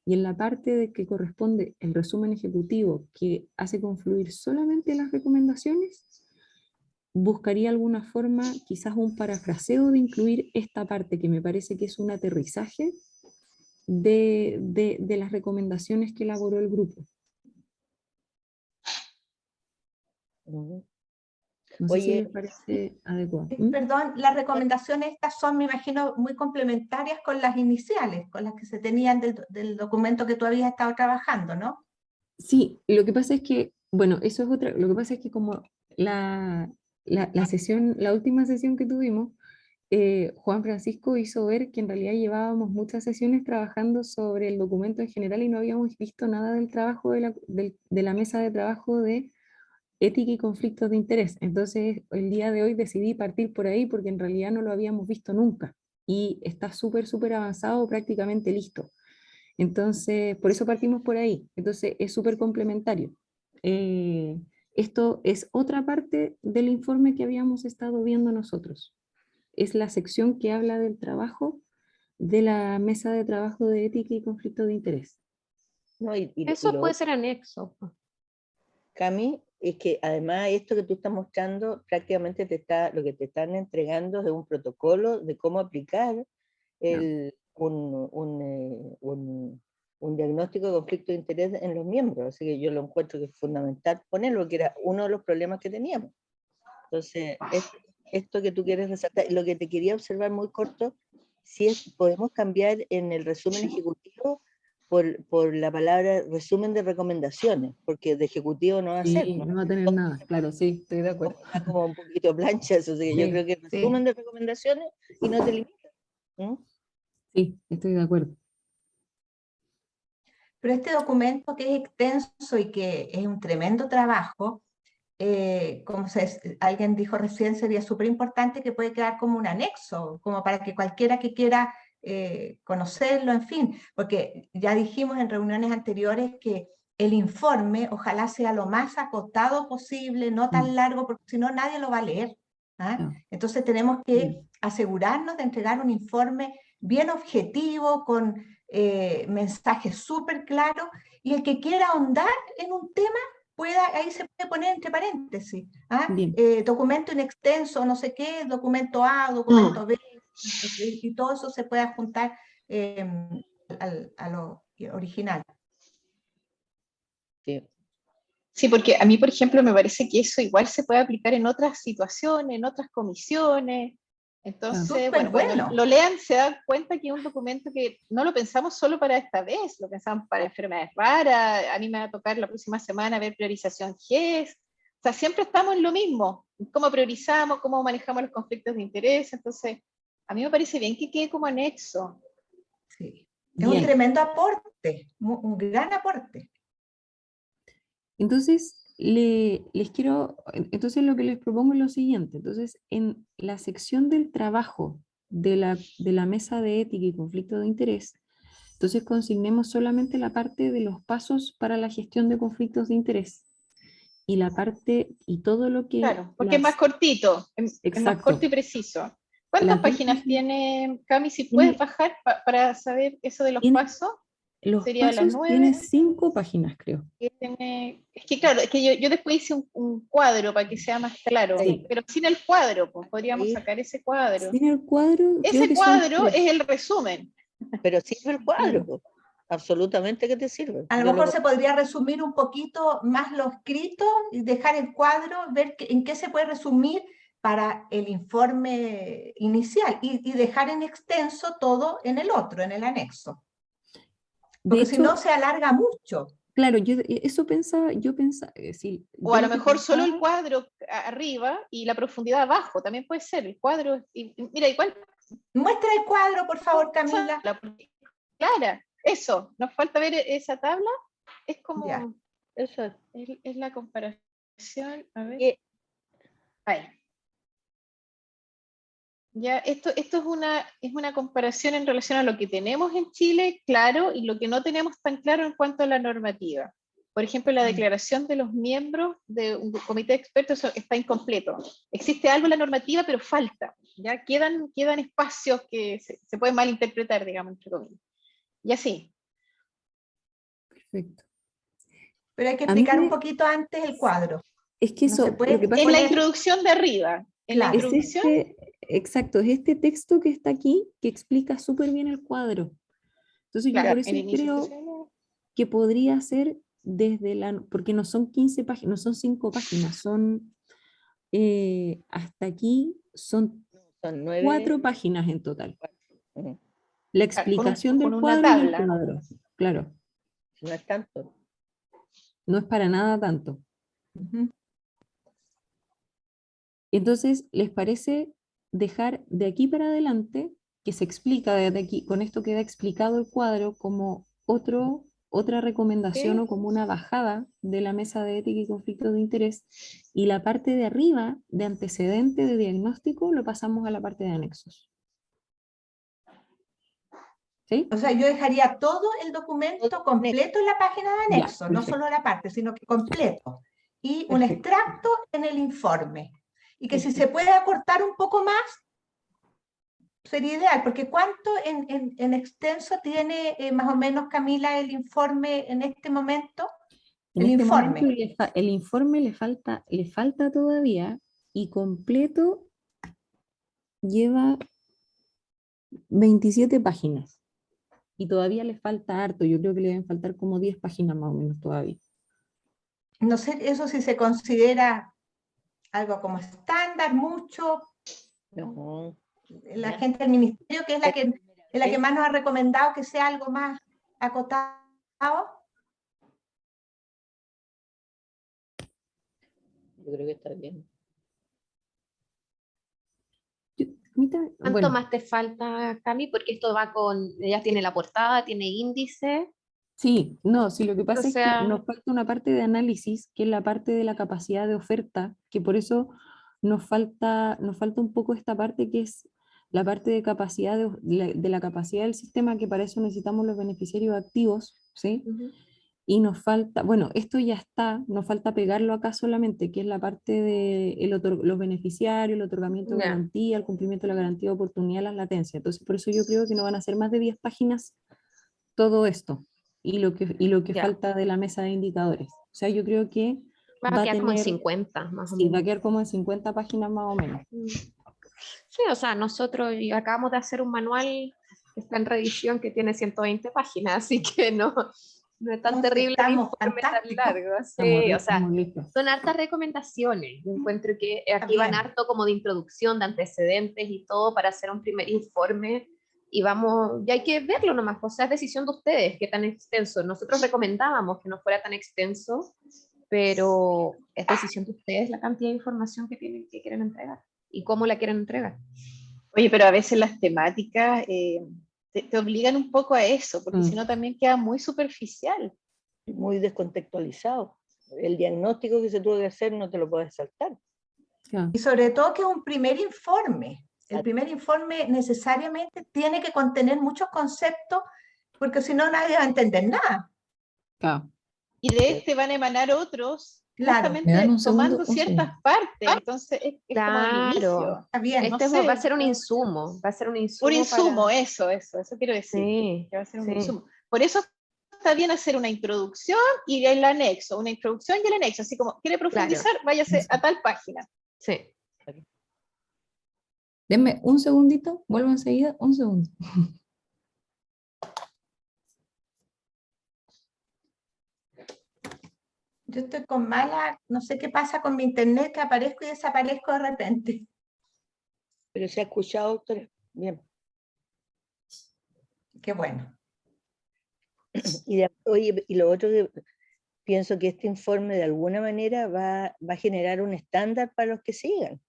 S2: Y en la parte de que corresponde el resumen ejecutivo que hace confluir solamente las recomendaciones, buscaría alguna forma, quizás un parafraseo de incluir esta parte que me parece que es un aterrizaje de las recomendaciones que elaboró el grupo.
S4: Ujú.
S2: No sé si
S4: Oye,
S2: les parece adecuado.
S5: Perdón, las recomendaciones estas son, me imagino, muy complementarias con las iniciales, con las que se tenían del documento que tú habías estado trabajando, ¿no?
S2: Sí, lo que pasa es que, bueno, eso es otra, lo que pasa es que como la sesión, la última sesión que tuvimos, Juan Francisco hizo ver que en realidad llevábamos muchas sesiones trabajando sobre el documento en general y no habíamos visto nada del trabajo de la mesa de trabajo de ética y conflictos de interés. Entonces, el día de hoy decidí partir por ahí porque en realidad no lo habíamos visto nunca y está súper, súper avanzado, prácticamente listo. Entonces, por eso partimos por ahí. Entonces, es súper complementario. Eh, Esto es otra parte del informe que habíamos estado viendo nosotros. Es la sección que habla del trabajo de la mesa de trabajo de ética y conflicto de interés.
S4: no, y
S1: Eso
S4: lo
S1: puede ser anexo.
S4: Cami, es que además esto que tú estás mostrando, prácticamente lo que te están entregando es un protocolo de cómo aplicar un diagnóstico de conflicto de interés en los miembros. Así que yo lo encuentro que es fundamental ponerlo, que era uno de los problemas que teníamos. Entonces, esto que tú quieres resaltar, lo que te quería observar muy corto, si podemos cambiar en el resumen ejecutivo por la palabra resumen de recomendaciones, porque de ejecutivo no va a ser,
S2: Sí,
S4: ¿no?
S2: no va a tener nada, claro, sí, estoy de acuerdo.
S4: Está como un poquito plancha eso, así que yo
S2: Sí,
S4: creo que
S1: sí.
S4: resumen de recomendaciones y no te limitas. ¿Mm?
S2: sí, estoy de acuerdo.
S5: Pero este documento que es extenso y que es un tremendo trabajo, como alguien dijo recién, sería súper importante que puede quedar como un anexo, como para que cualquiera que quiera conocerlo, en fin, porque ya dijimos en reuniones anteriores que el informe ojalá sea lo más acotado posible, no tan largo, porque si no nadie lo va a leer. ¿Ah?
S2: No.
S5: Entonces tenemos que asegurarnos de entregar un informe bien objetivo, con mensajes súper claros, y el que quiera ahondar en un tema, ahí se puede poner entre paréntesis, ¿ah? Documento inextenso, no sé qué, documento A, documento B, y todo eso se puede juntar a lo original.
S4: Sí.
S7: Sí, porque a mí, por ejemplo, me parece que eso igual se puede aplicar en otras situaciones, en otras comisiones. Entonces,
S5: Súper
S7: cuando lo lean se dan cuenta que es un documento que no lo pensamos solo para esta vez, lo pensamos para enfermedades raras. A mí me va a tocar la próxima semana ver priorización GES. O sea, siempre estamos en lo mismo, cómo priorizamos, cómo manejamos los conflictos de interés, entonces a mí me parece bien que quede como anexo.
S5: Sí. Es un
S2: Bien.
S5: tremendo aporte, un gran aporte.
S2: Entonces, entonces lo que les propongo es lo siguiente. Entonces, en la sección del trabajo de la mesa de ética y conflicto de interés, entonces consignemos solamente la parte de los pasos para la gestión de conflictos de interés y la parte y todo lo que...
S7: Claro, porque es más cortito, es más
S2: Exacto.
S7: corto y preciso. ¿Cuántas
S2: Las 10
S7: páginas tiene, Cami? Si
S2: Tiene-
S7: puedes bajar para saber eso de los
S2: Tiene-
S7: pasos.
S2: Los
S7: Sería las
S2: pasos
S7: 9.
S2: tiene 5 páginas, creo.
S7: Es que claro, es que yo después hice un cuadro para que sea más claro,
S2: Sí.
S7: pero sin el cuadro, pues podríamos
S4: Sí.
S7: sacar ese cuadro.
S2: Sin el cuadro, creo
S7: Ese
S2: que son
S7: cuadro
S2: 3.
S7: es el resumen.
S4: Pero sirve el cuadro,
S2: Sí.
S4: po. Absolutamente que te sirve.
S5: A lo
S4: Yo
S5: mejor se podría resumir un poquito más lo escrito y dejar el cuadro, ver en qué se puede resumir para el informe inicial y dejar en extenso todo en el otro, en el anexo.
S2: De
S5: Porque si
S2: hecho,
S5: no se alarga mucho.
S2: claro, yo pensaba, sí,
S7: O
S2: yo
S7: a lo
S2: lo que
S7: mejor solo el
S2: pensaba-
S7: cuadro arriba y la profundidad abajo, también puede ser. El cuadro, mira, igual
S5: Muestra el cuadro, por favor, Camila.
S7: clara, eso, nos falta ver esa tabla, es como,
S5: Ya.
S4: eso
S7: es la comparación, a ver.
S4: Y-
S7: Ahí. Ya, esto es una comparación en relación a lo que tenemos en Chile, claro, y lo que no tenemos tan claro en cuanto a la normativa. Por ejemplo, la declaración de los miembros de un comité de expertos está incompleto. Existe algo en la normativa, pero falta. Ya quedan espacios que se pueden malinterpretar, digamos, entre comillas. Y así.
S2: Perfecto.
S5: Pero hay que
S2: A mí
S5: explicar un
S2: me-
S5: poquito antes el cuadro.
S2: Es que
S5: No se
S2: eso,
S5: puede
S2: lo que pasa
S7: En la
S5: poner-
S7: introducción de arriba. En la
S5: Claro.
S2: es
S7: introducción,
S2: exacto, es este texto que está aquí que explica súper bien el cuadro. Entonces yo
S7: claro,
S2: por
S7: en
S2: eso
S7: el inicio.
S2: creo que podría ser porque no son 15 páginas, no son 5 páginas, son hasta aquí son
S4: son 9.
S2: 4 páginas en total.
S4: Mm,
S2: La
S7: Con
S2: explicación
S7: con
S2: del
S7: una
S2: cuadro y el
S7: tabla.
S2: cuadro. Claro,
S4: no es tanto.
S2: no es para nada tanto.
S5: Ujú.
S2: Entonces, ¿les parece dejar de aquí para adelante, que se explica desde aquí, con esto queda explicado el cuadro como otra recomendación
S7: Sí.
S2: o como una bajada de la mesa de ética y conflicto de interés, y la parte de arriba, de antecedente de diagnóstico, lo pasamos a la parte de anexos? ¿Sí?
S5: O sea, yo dejaría todo el documento
S4: Todo
S5: completo en la página de
S2: Ya,
S5: anexo, no
S2: perfecto.
S5: solo la parte, sino que completo. Y un
S2: Perfecto.
S5: extracto en el informe. Y que si se
S2: Perfecto.
S5: puede acortar un poco más, sería ideal, porque ¿cuánto en extenso tiene más o menos, Camila, el informe en este momento?
S2: En
S5: El
S2: este
S5: informe.
S2: momento el informe le falta todavía, y completo lleva 27 páginas. Y todavía le falta harto, yo creo que le deben faltar como 10 páginas más o menos todavía.
S5: No sé, eso si se considera algo como estándar, mucho.
S4: No,
S5: La
S4: ya.
S5: gente del ministerio, que es la que
S4: ¿Eh?
S5: más nos ha recomendado que sea algo más acotado.
S4: Yo creo que está bien.
S1: ¿Cuánto
S2: Bueno,
S1: más te falta, Cami? Porque esto va ella tiene la portada, tiene índice,
S2: sí, no, sí, lo que
S1: o
S2: pasa es que
S1: sea,
S2: nos falta una parte de análisis, que es la parte de la capacidad de oferta, que por eso nos falta un poco esta parte que es la parte de capacidad de la capacidad del sistema, que para eso necesitamos los beneficiarios activos, ¿sí? Y nos falta, bueno, esto ya está, nos falta pegarlo acá solamente, que es la parte de los beneficiarios, el otorgamiento de
S1: Ya.
S2: garantía, el cumplimiento de la garantía de oportunidad, las latencias. Entonces, por eso yo creo que no van a ser más de 10 páginas todo esto, y lo que
S1: Ya.
S2: falta de la mesa de indicadores. O sea, yo creo que
S1: va a quedar como en
S2: tener,
S1: 50, más o
S2: sí, va a
S1: menos.
S2: quedar como en 50 páginas más o menos.
S1: Sí, o sea, nosotros acabamos de hacer un manual que está en revisión que tiene 120 páginas, así que no es tan
S5: No, sí,
S1: terrible el
S5: estamos
S1: informe tan
S5: fantásticos.
S1: largo. Sí, o sea,
S2: Estamos listos.
S1: son hartas recomendaciones. Yo encuentro que aquí van
S5: bien.
S1: harto como de introducción, de antecedentes y todo para hacer un primer informe. Y vamos, ya hay que verlo nomás, o sea, es decisión de ustedes qué tan extenso. Nosotros recomendábamos que no fuera tan extenso, pero es decisión de ustedes la cantidad de información que tienen, que quieren entregar y cómo la quieren entregar.
S7: Oye, pero a veces las temáticas te obligan un poco a eso, porque si no también queda muy superficial.
S4: Muy descontextualizado. El diagnóstico que se tuvo que hacer no te lo puedes saltar.
S5: Y sobre todo que es un primer informe. El primer informe necesariamente tiene que contener muchos conceptos, porque si no nadie va a entender nada.
S2: Claro.
S7: Y de este van a emanar otros,
S5: Claro.
S7: justamente
S2: ¿Me dan un
S7: tomando
S2: segundo? Un
S7: ciertas
S2: segundo.
S7: partes. Entonces es como el inicio.
S1: Claro.
S5: Está bien.
S7: No
S1: Este
S7: sé,
S1: va a ser un insumo, va a ser un insumo.
S7: un insumo,
S1: para...
S7: eso quiero decir.
S1: Sí,
S7: Que va a ser un
S1: sí.
S7: insumo. Por eso está bien hacer una introducción y el anexo, una introducción y el anexo. Así como, ¿quiere profundizar?
S1: Claro.
S7: Váyase a tal página.
S1: Sí.
S2: Denme un segundito, vuelvo enseguida, un segundo.
S5: Yo estoy con mala, no sé qué pasa con mi internet, que aparezco y desaparezco de repente.
S4: Pero se ha escuchado, doctora. Bien.
S5: Qué bueno.
S4: Oye, y lo otro que pienso que este informe de alguna manera va a generar un estándar para los que sigan,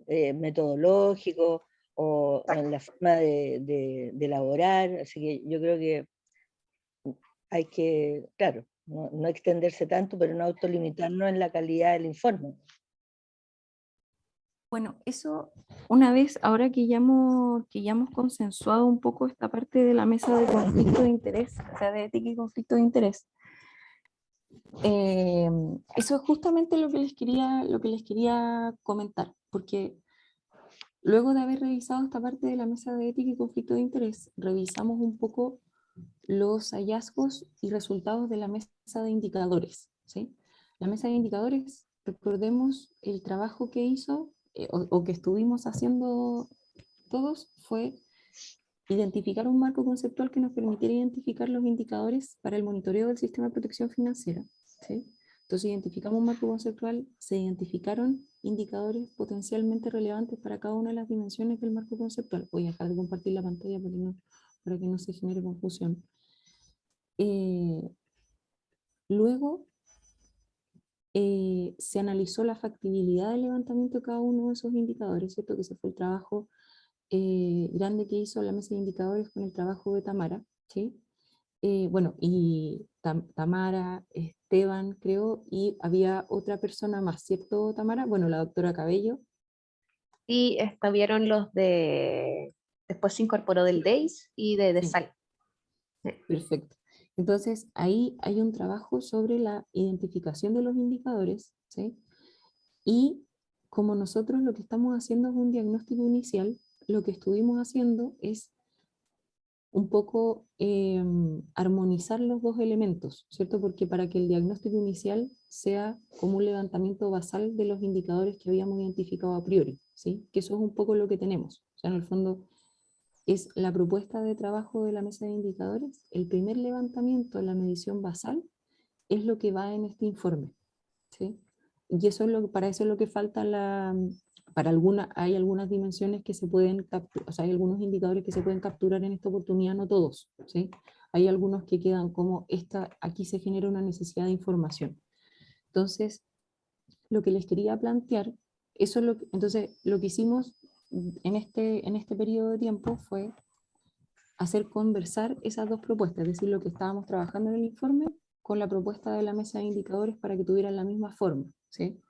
S4: metodológico o en la forma de elaborar. Así que yo creo que hay que, claro, no extenderse tanto, pero no autolimitarnos en la calidad del informe.
S2: Bueno, eso una vez, ahora que ya hemos consensuado un poco esta parte de la mesa de conflicto de interés, o sea, de ética y conflicto de interés, eso es justamente lo que les quería comentar, porque luego de haber revisado esta parte de la mesa de ética y conflicto de interés, revisamos un poco los hallazgos y resultados de la mesa de indicadores, ¿sí? La mesa de indicadores, recordemos el trabajo que hizo o que estuvimos haciendo todos, fue identificar un marco conceptual que nos permitiera identificar los indicadores para el monitoreo del sistema de protección financiera, ¿sí? Entonces identificamos un marco conceptual, se identificaron indicadores potencialmente relevantes para cada una de las dimensiones del marco conceptual. Voy a dejar de compartir la pantalla para que no se genere confusión. Luego se analizó la factibilidad del levantamiento de cada uno de esos indicadores, ¿cierto? Que ese fue el trabajo grande que hizo la mesa de indicadores con el trabajo de Tamara, ¿sí? Bueno, y Tamara, Esteban, creo, y había otra persona más, ¿cierto, Tamara? Bueno, la doctora Cabello.
S1: Y estuvieron los de... Después se incorporó del DEIS y de
S2: Sí.
S1: SAL.
S2: Perfecto. Entonces, ahí hay un trabajo sobre la identificación de los indicadores, ¿sí? Y como nosotros lo que estamos haciendo es un diagnóstico inicial, lo que estuvimos haciendo es un poco armonizar los dos elementos, ¿cierto? Porque para que el diagnóstico inicial sea como un levantamiento basal de los indicadores que habíamos identificado a priori, ¿sí? Que eso es un poco lo que tenemos. O sea, en el fondo es la propuesta de trabajo de la mesa de indicadores, el primer levantamiento, la medición basal, es lo que va en este informe, ¿sí? Y eso es para eso es lo que falta hay algunas dimensiones que se pueden capturar, o sea, hay algunos indicadores que se pueden capturar en esta oportunidad, no todos, ¿sí? Hay algunos que quedan como aquí se genera una necesidad de información. Entonces, lo que les quería plantear, entonces, lo que hicimos en este periodo de tiempo fue hacer conversar esas dos propuestas, es decir, lo que estábamos trabajando en el informe con la propuesta de la mesa de indicadores para que tuvieran la misma forma, ¿sí?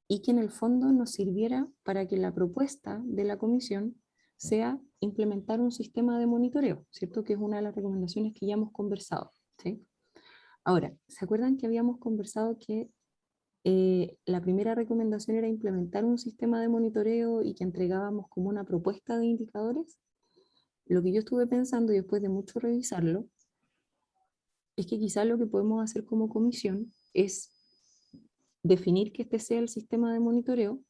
S2: Y que en el fondo nos sirviera para que la propuesta de la comisión sea implementar un sistema de monitoreo, ¿cierto? Que es una de las recomendaciones que ya hemos conversado, ¿sí? Ahora, ¿se acuerdan que habíamos conversado que la primera recomendación era implementar un sistema de monitoreo y que entregábamos como una propuesta de indicadores? Lo que yo estuve pensando y después de mucho revisarlo, es que quizás lo que podemos hacer como comisión es definir que este sea el sistema de monitoreo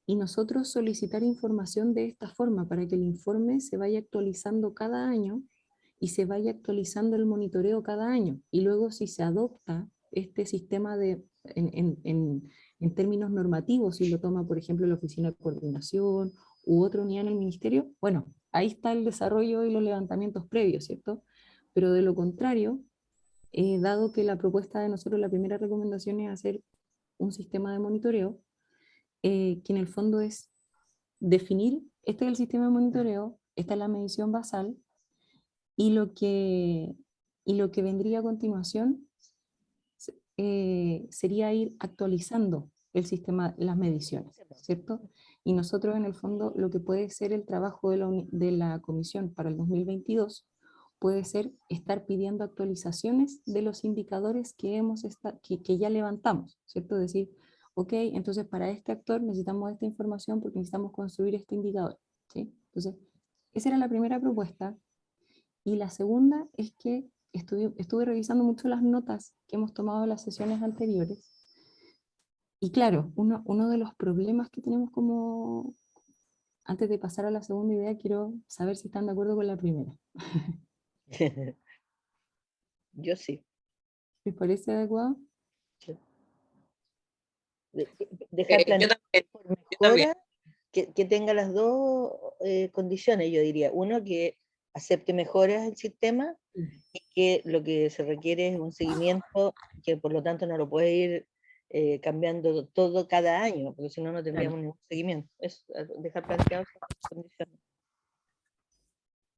S2: y nosotros solicitar información de esta forma para que el informe se vaya actualizando cada año y se vaya actualizando el monitoreo cada año. Y luego si se adopta este sistema en términos normativos, si lo toma, por ejemplo, la Oficina de Coordinación u otra unidad en el Ministerio, bueno, ahí está el desarrollo y los levantamientos previos, ¿cierto? Pero de lo contrario, dado que la propuesta de nosotros, la primera recomendación es hacer un sistema de monitoreo, que en el fondo es definir, este es el sistema de monitoreo, esta es la medición basal, y lo que vendría a continuación sería ir actualizando el sistema, las mediciones, ¿cierto? Y nosotros en el fondo lo que puede ser el trabajo de la comisión para el 2022 puede ser estar pidiendo actualizaciones de los indicadores que, que ya levantamos, ¿cierto? Decir, ok, entonces para este actor necesitamos esta información porque necesitamos construir este indicador, ¿sí? Entonces, esa era la primera propuesta. Y la segunda es que estuve revisando mucho las notas que hemos tomado en las sesiones anteriores. Y claro, uno de los problemas que tenemos como, antes de pasar a la segunda idea, quiero saber si están de acuerdo con la primera.
S4: Yo sí.
S2: ¿Les parece adecuado?
S4: Dejar plantear por
S8: yo también.
S4: mejora que tenga las dos condiciones, yo diría. Uno, que acepte mejoras el sistema, y que lo que se requiere es un seguimiento, que por lo tanto no lo puede ir cambiando todo cada año, porque si no, no tendríamos ningún seguimiento. Es dejar planteadas esas condiciones.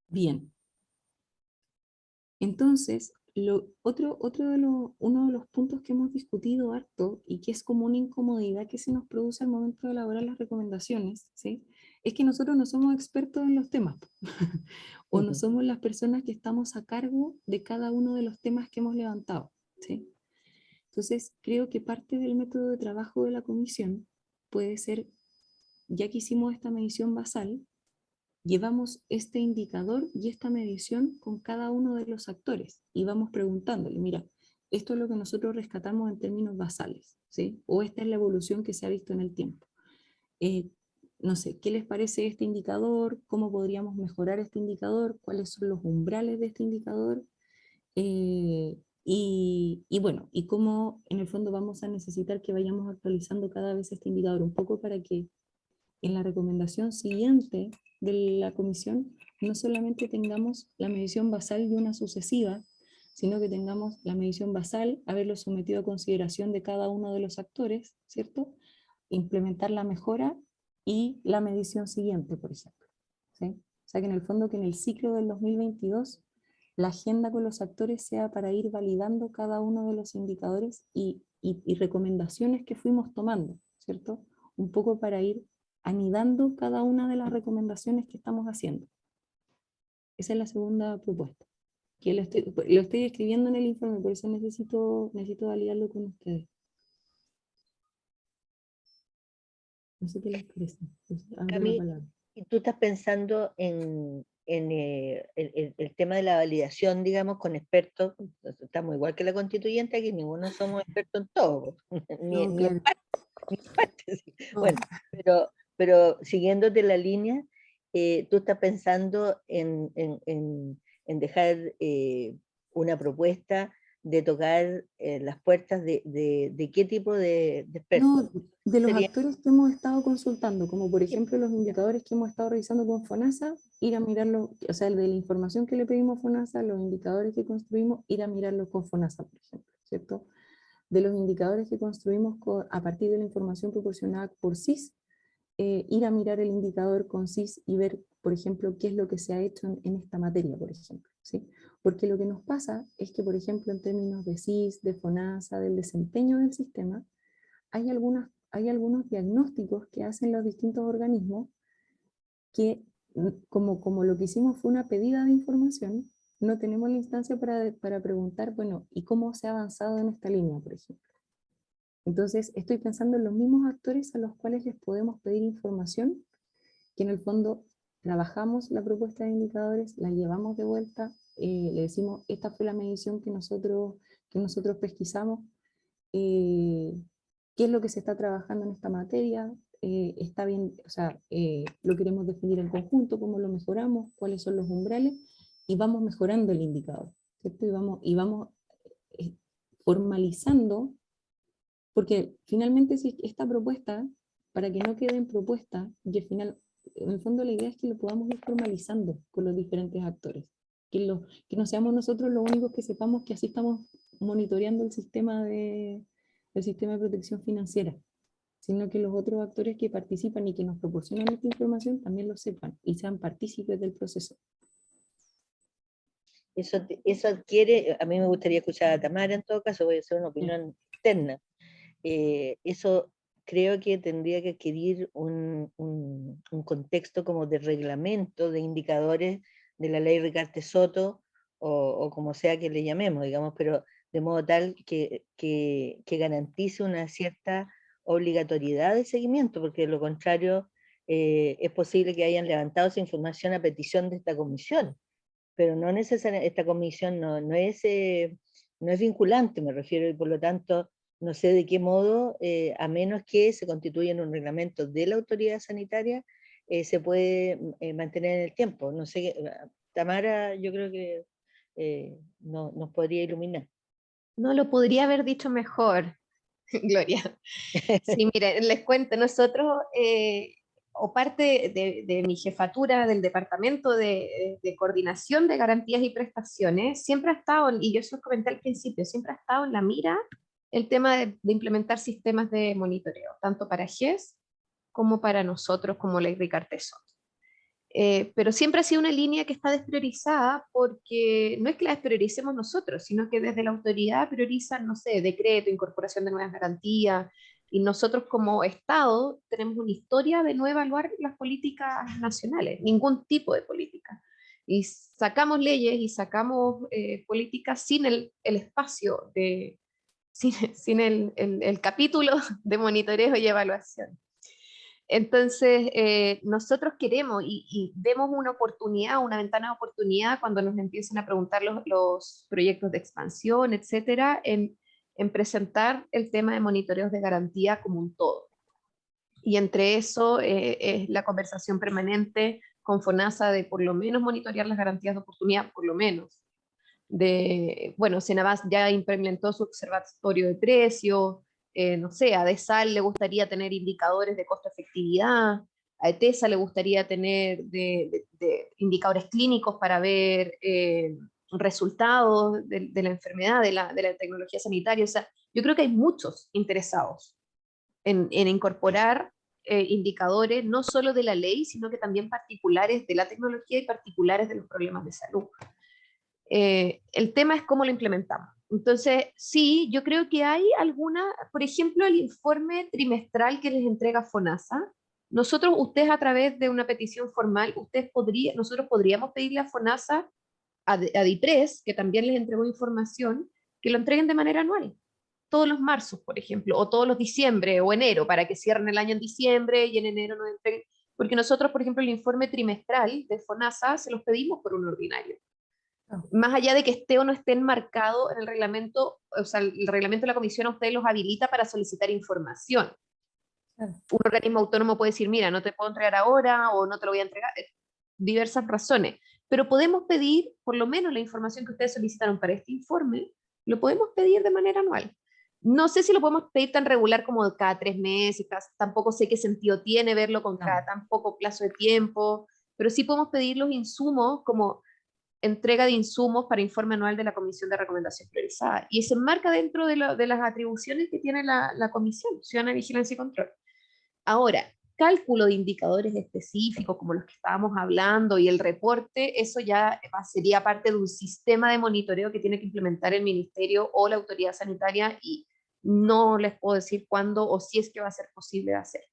S2: Bien. Entonces, uno de los puntos que hemos discutido harto y que es como una incomodidad que se nos produce al momento de elaborar las recomendaciones, ¿sí? Es que nosotros no somos expertos en los temas o no somos las personas que estamos a cargo de cada uno de los temas que hemos levantado, ¿sí? Entonces, creo que parte del método de trabajo de la comisión puede ser, ya que hicimos esta medición basal, llevamos este indicador y esta medición con cada uno de los actores y vamos preguntándole, mira, esto es lo que nosotros rescatamos en términos basales, ¿sí? O esta es la evolución que se ha visto en el tiempo. No sé, ¿qué les parece este indicador? ¿Cómo podríamos mejorar este indicador? ¿Cuáles son los umbrales de este indicador? Y bueno, y cómo en el fondo vamos a necesitar que vayamos actualizando cada vez este indicador, un poco para que en la recomendación siguiente de la comisión no solamente tengamos la medición basal y una sucesiva, sino que tengamos la medición basal, haberlo sometido a consideración de cada uno de los actores, ¿cierto? Implementar la mejora y la medición siguiente, por ejemplo, ¿sí? O sea que en el fondo que en el ciclo del 2022 la agenda con los actores sea para ir validando cada uno de los indicadores y recomendaciones que fuimos tomando, ¿cierto? Un poco para ir anidando cada una de las recomendaciones que estamos haciendo. Esa es la segunda propuesta, que lo estoy escribiendo en el informe, por eso necesito validarlo con ustedes. No sé qué les parece.
S4: ¿Y tú estás pensando en el tema de la validación, digamos, con expertos? Estamos igual que la constituyente, aquí ninguno somos expertos en todo, ni,
S2: No,
S4: ni en
S2: claro.
S4: parte, sí.
S2: No.
S4: Bueno, pero siguiéndote la línea, tú estás pensando en dejar una propuesta de tocar las puertas de qué tipo de expertos.
S2: No, de los
S4: Sería-
S2: actores que hemos estado consultando, como por ejemplo los indicadores que hemos estado revisando con FONASA, ir a mirarlo, o sea, el de la información que le pedimos a FONASA, los indicadores que construimos, ir a mirarlos con FONASA, por ejemplo, ¿cierto? De los indicadores que construimos a partir de la información proporcionada por CIS, ir a mirar el indicador con CIS y ver, por ejemplo, qué es lo que se ha hecho en esta materia, por ejemplo, ¿sí? Porque lo que nos pasa es que, por ejemplo, en términos de CIS, de FONASA, del desempeño del sistema, hay algunos diagnósticos que hacen los distintos organismos que, como lo que hicimos fue una pedida de información, no tenemos la instancia para preguntar, bueno, ¿y cómo se ha avanzado en esta línea, por ejemplo? Entonces, estoy pensando en los mismos actores a los cuales les podemos pedir información, que en el fondo trabajamos la propuesta de indicadores, la llevamos de vuelta, le decimos, esta fue la medición que nosotros pesquisamos, qué es lo que se está trabajando en esta materia, está bien, o sea, lo queremos definir en conjunto, cómo lo mejoramos, cuáles son los umbrales, y vamos mejorando el indicador, ¿cierto? Y vamos formalizando, porque finalmente si esta propuesta, para que no quede en propuesta, y al final, en el fondo la idea es que lo podamos ir formalizando con los diferentes actores, que no seamos nosotros los únicos que sepamos que así estamos monitoreando el sistema de protección financiera, sino que los otros actores que participan y que nos proporcionan esta información también lo sepan y sean partícipes del proceso.
S4: Eso adquiere, a mí me gustaría escuchar a Tamara en todo caso, voy a hacer una opinión externa. Eso creo que tendría que adquirir un contexto como de reglamento, de indicadores de la ley Ricarte Soto, o como sea que le llamemos, digamos, pero de modo tal que garantice una cierta obligatoriedad de seguimiento, porque de lo contrario es posible que hayan levantado esa información a petición de esta comisión, pero no necesariamente, esta comisión no es vinculante, me refiero, y por lo tanto no sé de qué modo, a menos que se constituya en un reglamento de la autoridad sanitaria, se puede mantener en el tiempo. No sé, Tamara, yo creo que nos podría iluminar.
S1: No lo podría haber dicho mejor, Gloria. Sí, mire, les cuento, nosotros, o parte de mi jefatura del Departamento de Coordinación de Garantías y Prestaciones, siempre ha estado, y yo eso comenté al principio, siempre ha estado en la mira el tema de implementar sistemas de monitoreo, tanto para GES como para nosotros como Ley Ricarte Soto. Pero siempre ha sido una línea que está despriorizada porque no es que la desprioricemos nosotros, sino que desde la autoridad priorizan, no sé, decreto, incorporación de nuevas garantías, y nosotros como Estado tenemos una historia de no evaluar las políticas nacionales, ningún tipo de política. Y sacamos leyes y sacamos políticas sin el espacio, sin el capítulo de monitoreo y evaluación. Entonces, nosotros queremos y vemos una oportunidad, una ventana de oportunidad cuando nos empiezan a preguntar los proyectos de expansión, etcétera, en presentar el tema de monitoreos de garantía como un todo. Y entre eso es la conversación permanente con FONASA de por lo menos monitorear las garantías de oportunidad, por lo menos. Bueno, Senabas ya implementó su observatorio de precios, no sé, a DESAL le gustaría tener indicadores de costo-efectividad, a ETESA le gustaría tener de indicadores clínicos para ver resultados de la enfermedad, de la tecnología sanitaria. O sea, yo creo que hay muchos interesados en incorporar indicadores no solo de la ley, sino que también particulares de la tecnología y particulares de los problemas de salud. El tema es cómo lo implementamos. Entonces, sí, yo creo que hay alguna, por ejemplo, el informe trimestral que les entrega FONASA. Ustedes a través de una petición formal, nosotros podríamos pedirle a FONASA, a DIPRES, que también les entregó información, que lo entreguen de manera anual. Todos los marzos, por ejemplo, o todos los diciembre o enero, para que cierren el año en diciembre y en enero nos entreguen. Porque nosotros, por ejemplo, el informe trimestral de FONASA se los pedimos por un ordinario. Más allá de que esté o no esté enmarcado en el reglamento, o sea, el reglamento de la comisión a ustedes los habilita para solicitar información. Un organismo autónomo puede decir, mira, no te puedo entregar ahora o no te lo voy a entregar, diversas razones, pero podemos pedir, por lo menos la información que ustedes solicitaron para este informe, lo podemos pedir de manera anual. No sé si lo podemos pedir tan regular como cada 3 meses, tampoco sé qué sentido tiene verlo con cada tan poco plazo de tiempo, pero sí podemos pedir los insumos como entrega de insumos para informe anual de la Comisión de Recomendación Priorizada. Y se enmarca dentro de las atribuciones que tiene la Comisión Ciudadana de Vigilancia y Control. Ahora, cálculo de indicadores específicos, como los que estábamos hablando, y el reporte, eso ya sería parte de un sistema de monitoreo que tiene que implementar el Ministerio o la Autoridad Sanitaria, y no les puedo decir cuándo o si es que va a ser posible hacer.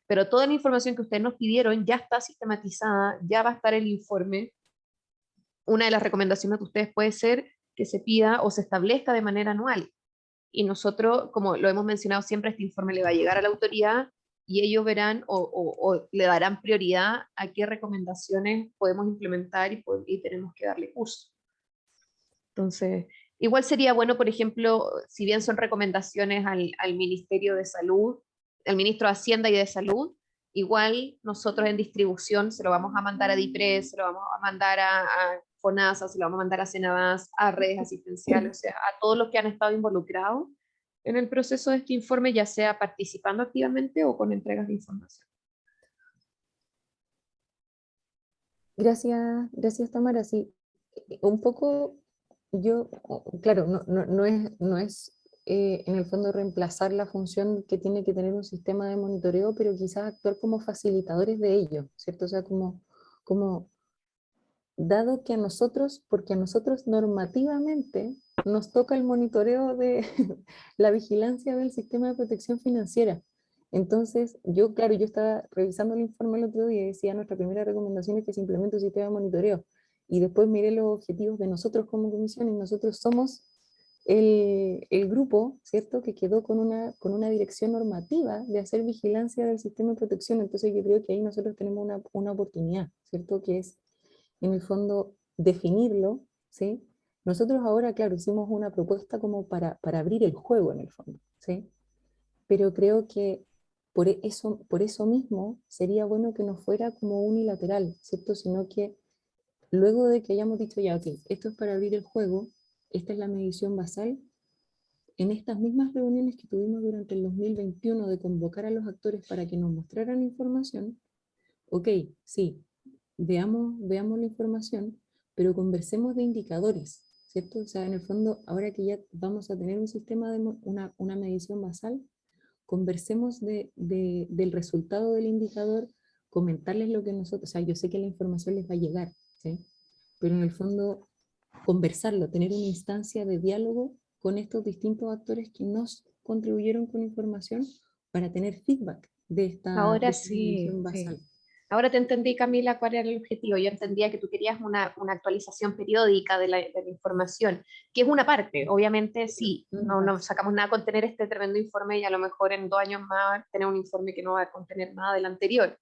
S1: Pero toda la información que ustedes nos pidieron ya está sistematizada, ya va a estar el informe. Una de las recomendaciones de ustedes puede ser que se pida o se establezca de manera anual. Y nosotros, como lo hemos mencionado siempre, este informe le va a llegar a la autoridad y ellos verán o le darán prioridad a qué recomendaciones podemos implementar y tenemos que darle curso. Entonces, igual sería bueno, por ejemplo, si bien son recomendaciones al Ministerio de Salud, al Ministro de Hacienda y de Salud, igual nosotros en distribución se lo vamos a mandar a DIPRES, se lo vamos a mandar a FONASA, se lo vamos a mandar a Senabas, a redes asistenciales, o sea, a todos los que han estado involucrados en el proceso de este informe, ya sea participando activamente o con entregas de información.
S2: Gracias, Tamara. Sí, un poco claro, no es en el fondo reemplazar la función que tiene que tener un sistema de monitoreo, pero quizás actuar como facilitadores de ello, ¿cierto? O sea, como dado que a nosotros, porque a nosotros normativamente nos toca el monitoreo de la vigilancia del sistema de protección financiera. Entonces, claro, yo estaba revisando el informe el otro día y decía, nuestra primera recomendación es que se implemente un sistema de monitoreo. Y después miré los objetivos de nosotros como comisión y nosotros somos el grupo, ¿cierto?, que quedó con una dirección normativa de hacer vigilancia del sistema de protección. Entonces yo creo que ahí nosotros tenemos una oportunidad, ¿cierto?, que es en el fondo definirlo, ¿sí? Nosotros ahora, claro, hicimos una propuesta como para abrir el juego en el fondo, ¿sí? Pero creo que por eso mismo sería bueno que no fuera como unilateral, ¿cierto? Sino que luego de que hayamos dicho ya, ok, esto es para abrir el juego, esta es la medición basal, en estas mismas reuniones que tuvimos durante el 2021 de convocar a los actores para que nos mostraran información, ok, sí, veamos la información, pero conversemos de indicadores, ¿cierto? O sea, en el fondo, ahora que ya vamos a tener un sistema de una medición basal, conversemos del resultado del indicador, comentarles lo que nosotros, o sea, yo sé que la información les va a llegar, ¿sí? Pero en el fondo, conversarlo, tener una instancia de diálogo con estos distintos actores que nos contribuyeron con información para tener feedback de esta
S1: Ahora sí,
S2: medición
S1: sí.
S2: basal.
S1: Ahora te entendí, Camila, cuál era el objetivo. Yo entendía que tú querías una actualización periódica de la información, que es una parte. Obviamente, sí, no sacamos nada con tener este tremendo informe y a lo mejor en 2 años más tener un informe que no va a contener nada del anterior.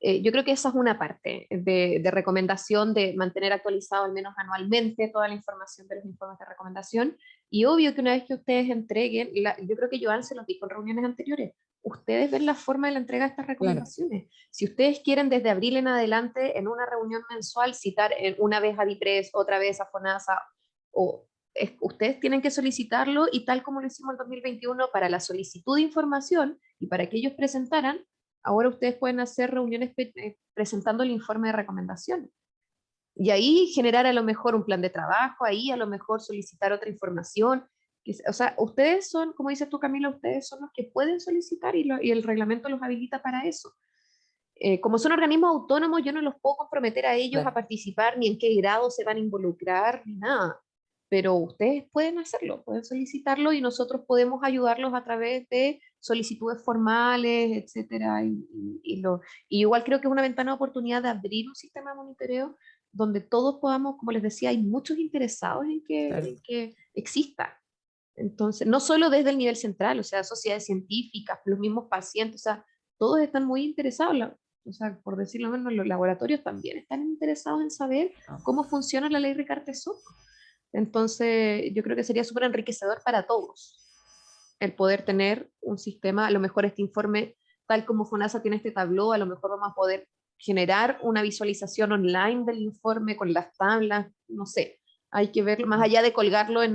S1: Yo creo que esa es una parte de recomendación, de mantener actualizado al menos anualmente toda la información de los informes de recomendación. Y obvio que una vez que ustedes entreguen, yo creo que Joan se los dijo en reuniones anteriores, ustedes ven la forma de la entrega de estas recomendaciones. Claro. Si ustedes quieren desde abril en adelante, en una reunión mensual, citar una vez a DIPRES, otra vez a FONASA, ustedes tienen que solicitarlo, y tal como lo hicimos en 2021 para la solicitud de información y para que ellos presentaran, ahora ustedes pueden hacer reuniones presentando el informe de recomendación. Y ahí generar a lo mejor un plan de trabajo, ahí a lo mejor solicitar otra información. O sea, ustedes son, como dices tú, Camila, ustedes son los que pueden solicitar y el reglamento los habilita para eso. Como son organismos autónomos, yo no los puedo comprometer a ellos a participar, ni en qué grado se van a involucrar, ni nada. Pero ustedes pueden hacerlo, pueden solicitarlo y nosotros podemos ayudarlos a través de solicitudes formales, etcétera. Y igual creo que es una ventana de oportunidad de abrir un sistema de monitoreo donde todos podamos, como les decía, hay muchos interesados en que exista. Entonces, no solo desde el nivel central, o sea, sociedades científicas, los mismos pacientes, o sea, todos están muy interesados, o sea, por decirlo menos, los laboratorios también están interesados en saber cómo funciona la ley Ricardo-Tesoro. Entonces, yo creo que sería súper enriquecedor para todos el poder tener un sistema. A lo mejor este informe, tal como FONASA tiene este tableau, a lo mejor vamos a poder generar una visualización online del informe con las tablas, no sé. Hay que verlo, más allá de colgarlo en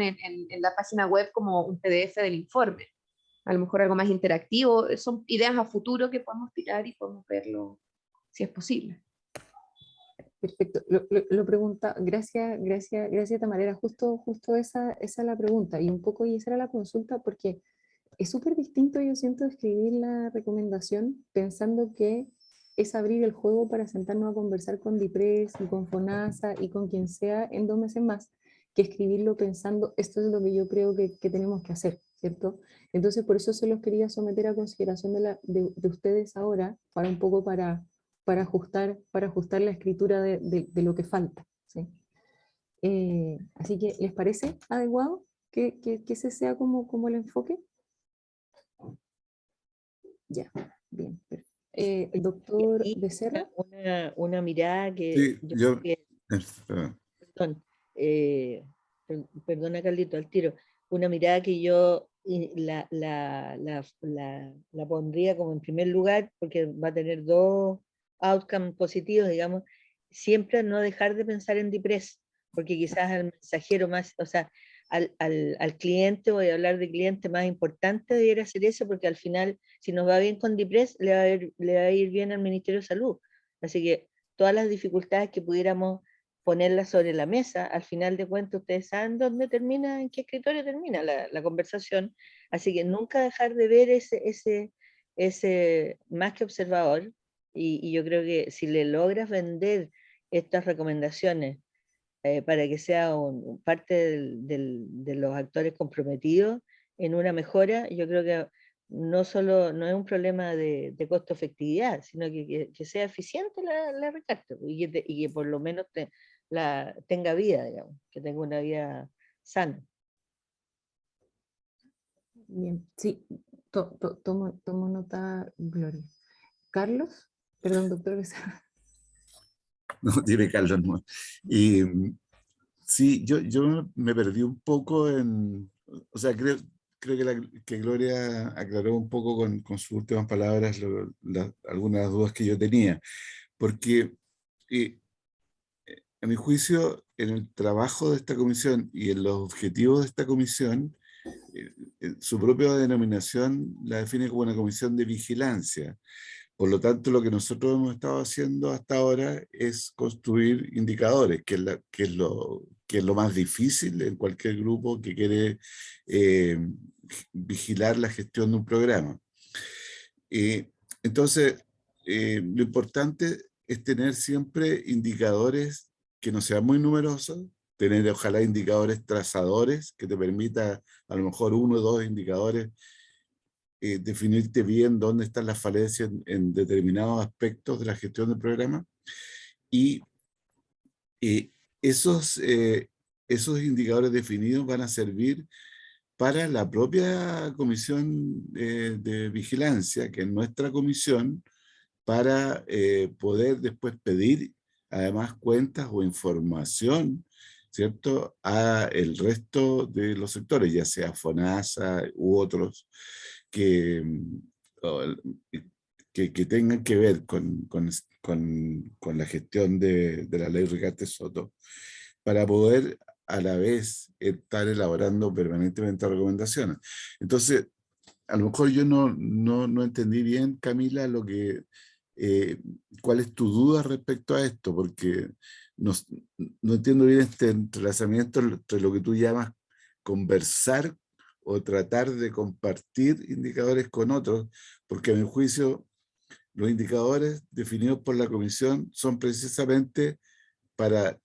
S1: la página web como un PDF del informe. A lo mejor algo más interactivo. Son ideas a futuro que podemos tirar y podemos verlo si es posible.
S2: Perfecto. Lo pregunta, gracias Tamarera. Justo esa es la pregunta, y un poco y esa era la consulta, porque es súper distinto, yo siento, escribir la recomendación pensando que es abrir el juego para sentarnos a conversar con DIPRES y con FONASA y con quien sea en 2 meses más, que escribirlo pensando esto es lo que yo creo que tenemos que hacer, ¿cierto? Entonces por eso se los quería someter a consideración de ustedes ahora, para un poco para ajustar la escritura de lo que falta, ¿sí? Así que, ¿les parece adecuado que ese sea como el enfoque? Ya, bien. El doctor
S4: Y
S2: Becerra.
S4: una mirada que...
S6: Sí,
S4: yo creo que, perdón, perdona Carlito, al tiro. Una mirada que yo la pondría como en primer lugar, porque va a tener 2 outcomes positivos, digamos, siempre no dejar de pensar en DIPRES, porque quizás al mensajero más, o sea, al cliente, voy a hablar de cliente más importante, debiera ser eso, porque al final, si nos va bien con DIPRES, le va a ir bien al Ministerio de Salud. Así que todas las dificultades que pudiéramos ponerla sobre la mesa. Al final de cuentas, ustedes saben dónde termina, en qué escritorio termina la conversación, así que nunca dejar de ver ese más que observador, y yo creo que si le logras vender estas recomendaciones para que sea parte de los actores comprometidos en una mejora, yo creo que no solo no es un problema de costo-efectividad, sino que sea eficiente la recarga y que por lo menos tenga vida, digamos, que tenga una vida sana.
S2: Bien, sí, tomo nota, Gloria. Carlos, perdón, doctor Becerra.
S6: No, dime, Carlos, no. Y sí, yo me perdí un poco o sea, creo que Gloria aclaró un poco con sus últimas palabras algunas de las dudas que yo tenía, porque eh, a mi juicio, en el trabajo de esta comisión y en los objetivos de esta comisión, su propia denominación la define como una comisión de vigilancia. Por lo tanto, lo que nosotros hemos estado haciendo hasta ahora es construir indicadores, que es lo más difícil en cualquier grupo que quiere vigilar la gestión de un programa. Entonces, lo importante es tener siempre indicadores que no sean muy numerosos, tener ojalá indicadores trazadores que te permita a lo mejor 1 o 2 indicadores definirte bien dónde están las falencias en determinados aspectos de la gestión del programa. Y esos indicadores definidos van a servir para la propia comisión de vigilancia, que es nuestra comisión, para poder después pedir además cuentas o información, ¿cierto?, a el resto de los sectores, ya sea FONASA u otros, que, que tengan que ver con la gestión de la ley Rigarte Soto, para poder a la vez estar elaborando permanentemente recomendaciones. Entonces, a lo mejor yo no entendí bien, Camila, cuál es tu duda respecto a esto, porque no entiendo bien este entrelazamiento entre lo que tú llamas conversar o tratar de compartir indicadores con otros, porque a mi juicio los indicadores definidos por la comisión son precisamente para,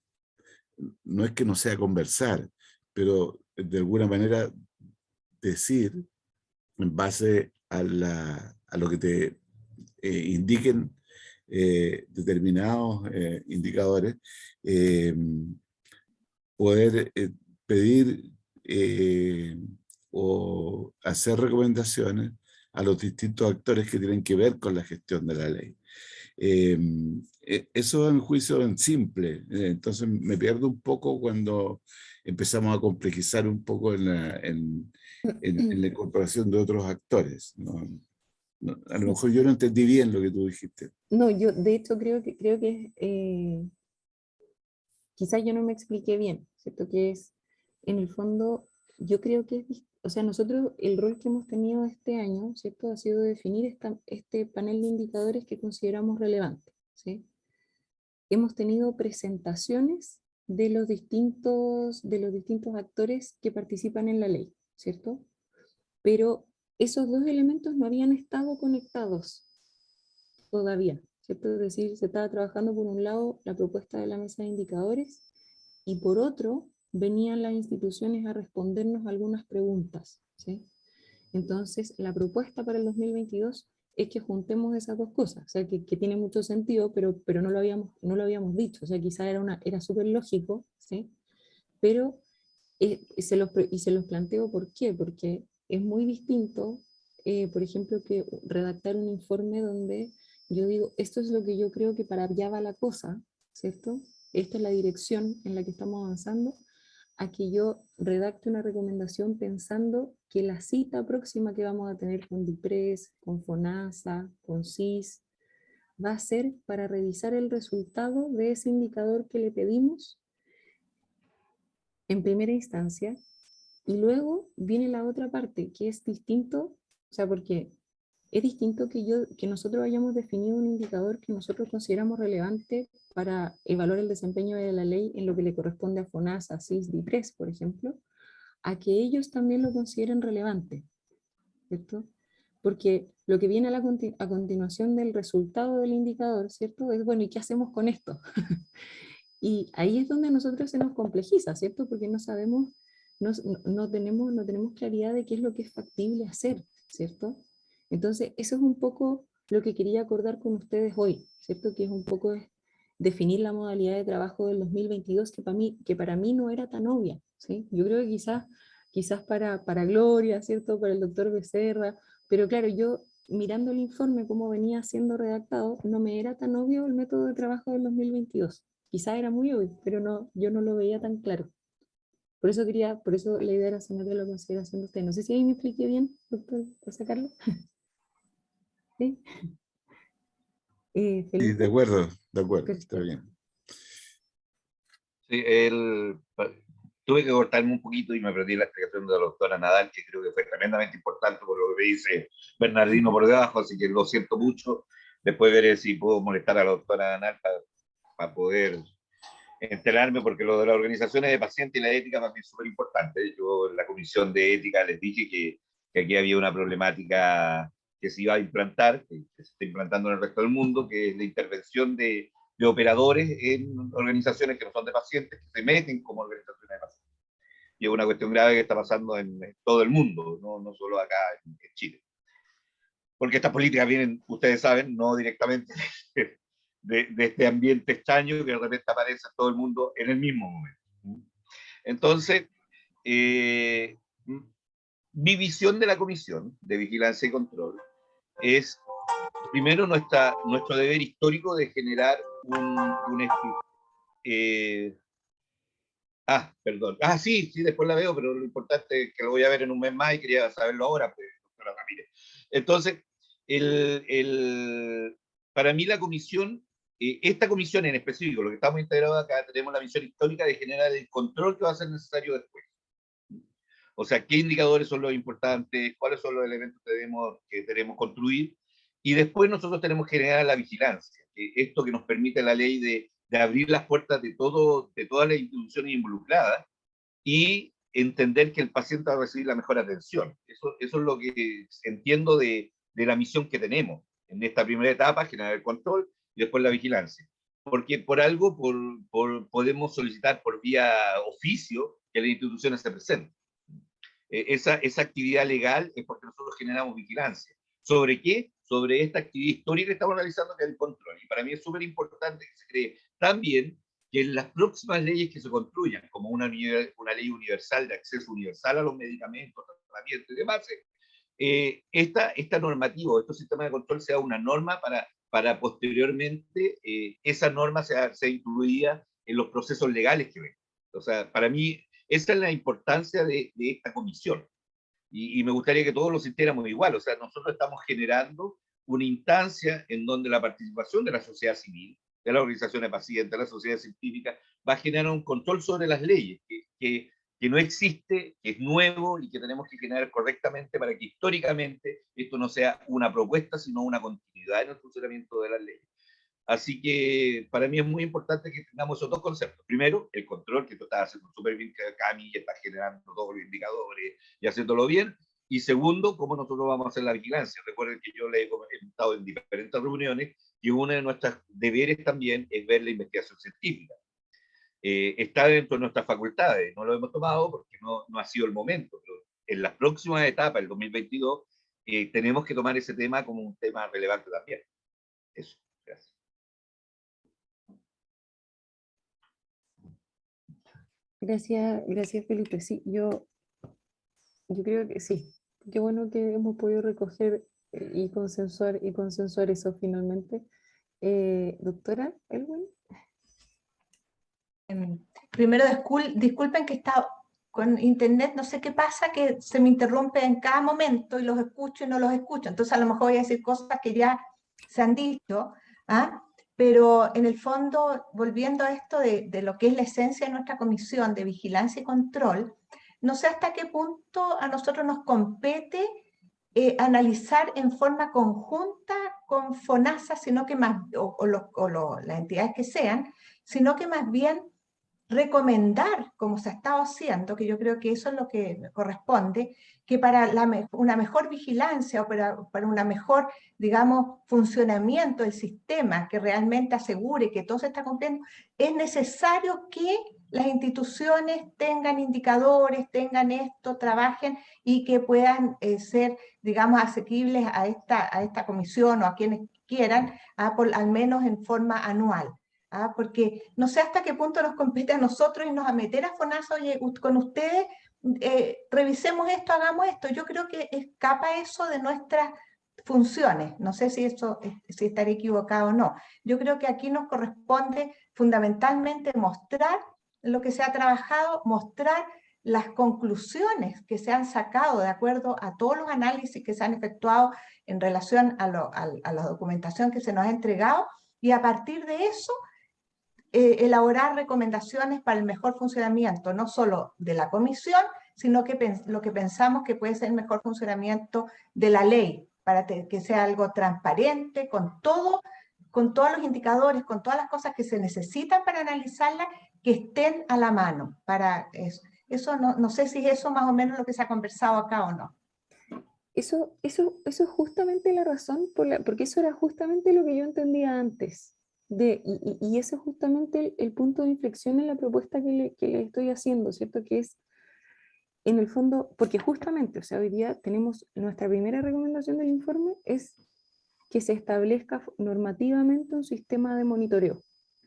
S6: no es que no sea conversar, pero de alguna manera decir en base a lo que te indiquen determinados indicadores, poder pedir o hacer recomendaciones a los distintos actores que tienen que ver con la gestión de la ley. Eso es mi juicio en simple, entonces me pierdo un poco cuando empezamos a complejizar un poco en la incorporación de otros actores, ¿no? A lo mejor yo no entendí bien lo que tú dijiste.
S2: No, yo de hecho creo que quizás yo no me expliqué bien, ¿cierto? Que es, en el fondo, yo creo que o sea, nosotros el rol que hemos tenido este año, ¿cierto? Ha sido definir este panel de indicadores que consideramos relevantes, ¿sí? Hemos tenido presentaciones de los distintos actores que participan en la ley, ¿cierto? Pero esos dos elementos no habían estado conectados todavía, ¿cierto? Es decir, se estaba trabajando por un lado la propuesta de la mesa de indicadores y por otro venían las instituciones a respondernos algunas preguntas, ¿sí? Entonces, la propuesta para el 2022 es que juntemos esas dos cosas, o sea, que tiene mucho sentido, pero no lo habíamos dicho, o sea, quizá era súper lógico, ¿sí? Pero se los planteo ¿por qué? Porque es muy distinto, por ejemplo, que redactar un informe donde yo digo, esto es lo que yo creo que para allá va la cosa, ¿cierto? Esta es la dirección en la que estamos avanzando, a que yo redacte una recomendación pensando que la cita próxima que vamos a tener con DIPRES, con FONASA, con CIS, va a ser para revisar el resultado de ese indicador que le pedimos en primera instancia, y luego viene la otra parte, que es distinto, o sea, porque es distinto que nosotros hayamos definido un indicador que nosotros consideramos relevante para evaluar el desempeño de la ley en lo que le corresponde a FONASA, CIS, DIPRES, por ejemplo, a que ellos también lo consideren relevante, ¿cierto? Porque lo que viene a continuación del resultado del indicador, ¿cierto? Es, bueno, ¿y qué hacemos con esto? Y ahí es donde a nosotros se nos complejiza, ¿cierto? Porque no sabemos, no tenemos claridad de qué es lo que es factible hacer, ¿cierto? Entonces, eso es un poco lo que quería acordar con ustedes hoy, ¿cierto? Que es un poco definir la modalidad de trabajo del 2022, que para mí no era tan obvia, ¿sí? Yo creo que quizás para Gloria, ¿cierto? Para el doctor Becerra, pero claro, yo mirando el informe, cómo venía siendo redactado, no me era tan obvio el método de trabajo del 2022. Quizá era muy obvio, pero no, yo no lo veía tan claro. Por eso la idea era someterlo a consideración de usted. No sé si ahí me expliqué bien, doctor, ¿por sacarlo? ¿Sí?
S6: Sí,
S2: Felipe.
S6: de acuerdo, está
S2: Perfecto.
S6: bien.
S3: Sí, tuve que cortarme un poquito y me perdí la explicación de la doctora Nadal, que creo que fue tremendamente importante por lo que me dice Bernardino por debajo, así que lo siento mucho. Después veré si puedo molestar a la doctora Nadal para poder enterarme, porque lo de las organizaciones de pacientes y la ética para mí es súper importante. Yo en la comisión de ética les dije que aquí había una problemática que se iba a implantar, que se está implantando en el resto del mundo, que es la intervención de operadores en organizaciones que no son de pacientes, que se meten como organizaciones de pacientes. Y es una cuestión grave que está pasando en todo el mundo, no solo acá en Chile. Porque estas políticas vienen, ustedes saben, no directamente de este ambiente extraño que de repente aparece en todo el mundo en el mismo momento. Entonces, mi visión de la Comisión de Vigilancia y Control es, primero, nuestro deber histórico de generar perdón. Sí, después la veo, pero lo importante es que lo voy a ver en un mes más y quería saberlo ahora, pues, doctora Ramírez. Entonces, para mí la comisión, esta comisión en específico, lo que estamos integrados acá, tenemos la misión histórica de generar el control que va a ser necesario después. O sea, qué indicadores son los importantes, cuáles son los elementos que tenemos construir, y después nosotros tenemos que generar la vigilancia, esto que nos permite la ley de abrir las puertas de todas las instituciones involucradas y entender que el paciente va a recibir la mejor atención. Eso es lo que entiendo de la misión que tenemos en esta primera etapa, generar el control y después la vigilancia. Porque por algo podemos solicitar por vía oficio que las instituciones se presenten. Esa actividad legal es porque nosotros generamos vigilancia. ¿Sobre qué? Sobre esta actividad histórica que estamos realizando, que es el control. Y para mí es súper importante que se cree también que en las próximas leyes que se construyan, como una ley universal de acceso universal a los medicamentos, tratamientos y demás, esta normativa, este sistema de control sea una norma para posteriormente esa norma sea incluida en los procesos legales que ven. O sea, para mí esa es la importancia de esta comisión. Y me gustaría que todos lo sintiéramos igual. O sea, nosotros estamos generando una instancia en donde la participación de la sociedad civil, de la organización de pacientes, de la sociedad científica, va a generar un control sobre las leyes que no existe, que es nuevo y que tenemos que generar correctamente para que históricamente esto no sea una propuesta, sino una continuidad en el funcionamiento de las leyes. Así que para mí es muy importante que tengamos esos dos conceptos. Primero, el control, que tú estás haciendo súper bien, Cami, y estás generando todos los indicadores y haciéndolo bien. Y segundo, cómo nosotros vamos a hacer la vigilancia. Recuerden que yo le he comentado en diferentes reuniones que uno de nuestros deberes también es ver la investigación científica. Está dentro de nuestras facultades, no lo hemos tomado porque no ha sido el momento, pero en las próximas etapas, el 2022, tenemos que tomar ese tema como un tema relevante también. Eso, gracias.
S2: Gracias Felipe. Sí, yo creo que sí. Qué bueno que hemos podido recoger y consensuar eso finalmente. Doctora Elwin.
S5: Primero, disculpen que está con internet, no sé qué pasa, que se me interrumpe en cada momento y los escucho y no los escucho. Entonces a lo mejor voy a decir cosas que ya se han dicho, ¿ah? Pero en el fondo, volviendo a esto de lo que es la esencia de nuestra comisión de vigilancia y control, no sé hasta qué punto a nosotros nos compete analizar en forma conjunta con FONASA, sino que más, las entidades que sean, sino que más bien recomendar, como se ha estado haciendo, que yo creo que eso es lo que corresponde, que para una mejor vigilancia o para una mejor, digamos, funcionamiento del sistema que realmente asegure que todo se está cumpliendo, es necesario que las instituciones tengan indicadores, tengan esto, trabajen y que puedan ser, digamos, asequibles a esta comisión o a quienes quieran, al menos en forma anual. Porque no sé hasta qué punto nos compete a nosotros irnos a meter a FONASA, oye, con ustedes, revisemos esto, hagamos esto. Yo creo que escapa eso de nuestras funciones. No sé si si estaré equivocado o no. Yo creo que aquí nos corresponde fundamentalmente mostrar lo que se ha trabajado, mostrar las conclusiones que se han sacado de acuerdo a todos los análisis que se han efectuado en relación a la documentación que se nos ha entregado, y a partir de eso elaborar recomendaciones para el mejor funcionamiento, no solo de la comisión, sino que lo que pensamos que puede ser el mejor funcionamiento de la ley, para que sea algo transparente, con todos los indicadores, con todas las cosas que se necesitan para analizarla, que estén a la mano. Para eso no sé si es eso más o menos lo que se ha conversado acá o no.
S2: Eso es justamente la razón, porque eso era justamente lo que yo entendía antes. Y ese es justamente el punto de inflexión en la propuesta que le estoy haciendo, ¿cierto? Que es, en el fondo, porque justamente, o sea, hoy día tenemos nuestra primera recomendación del informe, es que se establezca normativamente un sistema de monitoreo,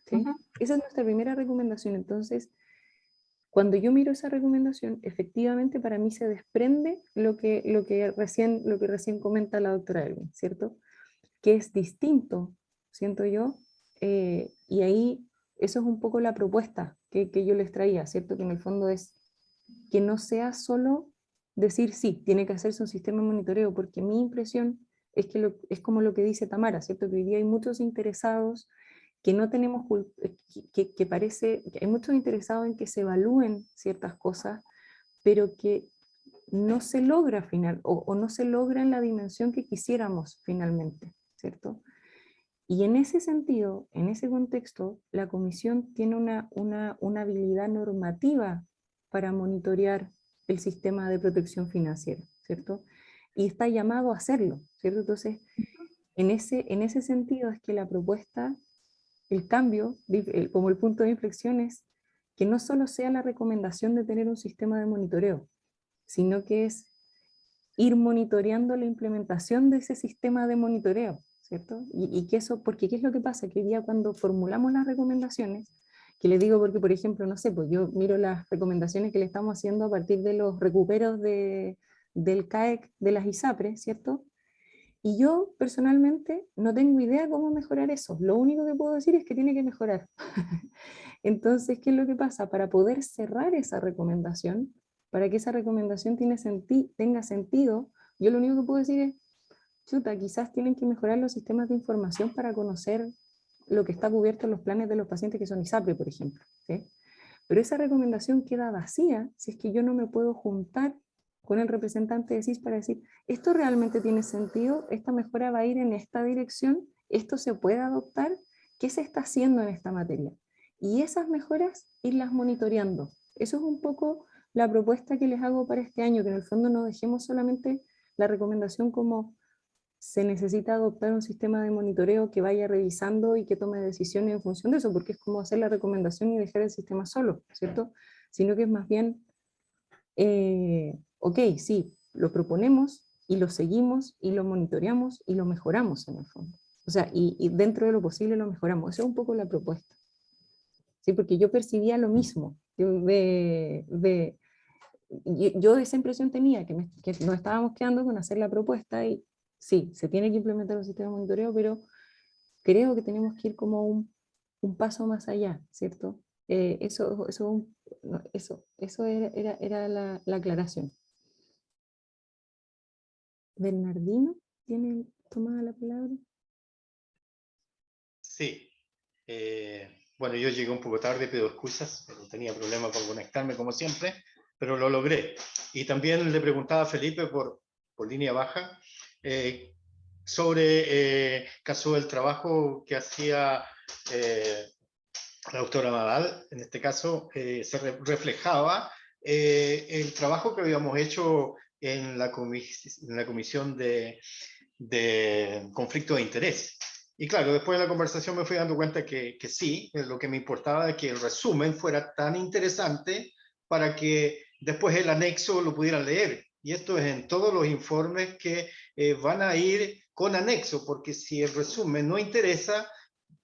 S2: ¿sí? Esa es nuestra primera recomendación. Entonces, cuando yo miro esa recomendación, efectivamente para mí se desprende lo que recién comenta la doctora Elvin, ¿cierto? Que es distinto, siento yo, y ahí eso es un poco la propuesta que yo les traía, ¿cierto? Que en el fondo es que no sea solo decir sí, tiene que hacerse un sistema de monitoreo, porque mi impresión es que es como lo que dice Tamara, ¿cierto? Que hoy día hay muchos interesados que no tenemos, que parece, que hay muchos interesados en que se evalúen ciertas cosas, pero que no se logra o no se logra en la dimensión que quisiéramos finalmente, ¿cierto? Y en ese sentido, en ese contexto, la comisión tiene una habilidad normativa para monitorear el sistema de protección financiera, ¿cierto? Y está llamado a hacerlo, ¿cierto? Entonces, en ese sentido es que la propuesta, el cambio, como el punto de inflexión es que no solo sea la recomendación de tener un sistema de monitoreo, sino que es ir monitoreando la implementación de ese sistema de monitoreo, ¿cierto? Y que eso, porque ¿qué es lo que pasa? Que hoy día cuando formulamos las recomendaciones, que les digo porque, por ejemplo, no sé, pues yo miro las recomendaciones que le estamos haciendo a partir de los recuperos del CAEC de las ISAPRES, ¿cierto? Y yo personalmente no tengo idea cómo mejorar eso. Lo único que puedo decir es que tiene que mejorar. Entonces, ¿qué es lo que pasa? Para poder cerrar esa recomendación, para que esa recomendación tenga sentido, yo lo único que puedo decir es, chuta, quizás tienen que mejorar los sistemas de información para conocer lo que está cubierto en los planes de los pacientes que son ISAPRE, por ejemplo, ¿sí? Pero esa recomendación queda vacía si es que yo no me puedo juntar con el representante de CIS para decir, esto realmente tiene sentido, esta mejora va a ir en esta dirección, esto se puede adoptar, ¿qué se está haciendo en esta materia? Y esas mejoras irlas monitoreando. Eso es un poco la propuesta que les hago para este año, que en el fondo no dejemos solamente la recomendación como se necesita adoptar un sistema de monitoreo que vaya revisando y que tome decisiones en función de eso, porque es como hacer la recomendación y dejar el sistema solo, ¿cierto? Sino que es más bien, ok, sí, lo proponemos y lo seguimos y lo monitoreamos y lo mejoramos en el fondo. O sea, y dentro de lo posible lo mejoramos. Esa es un poco la propuesta. ¿Sí? Porque yo percibía lo mismo. Yo esa impresión tenía, que nos estábamos quedando con hacer la propuesta y sí, se tiene que implementar un sistema de monitoreo, pero creo que tenemos que ir como un paso más allá, ¿cierto? Eso era la aclaración. Bernardino, ¿tiene tomada la palabra?
S8: Sí. Bueno, yo llegué un poco tarde, pido excusas, pero tenía problemas para conectarme como siempre, pero lo logré. Y también le preguntaba a Felipe por por línea baja, sobre caso del trabajo que hacía la doctora Nadal. En este caso se reflejaba el trabajo que habíamos hecho en la comisión de conflicto de interés. Y claro, después de la conversación me fui dando cuenta que sí, lo que me importaba es que el resumen fuera tan interesante para que después el anexo lo pudieran leer. Y esto es en todos los informes que van a ir con anexo, porque si el resumen no interesa,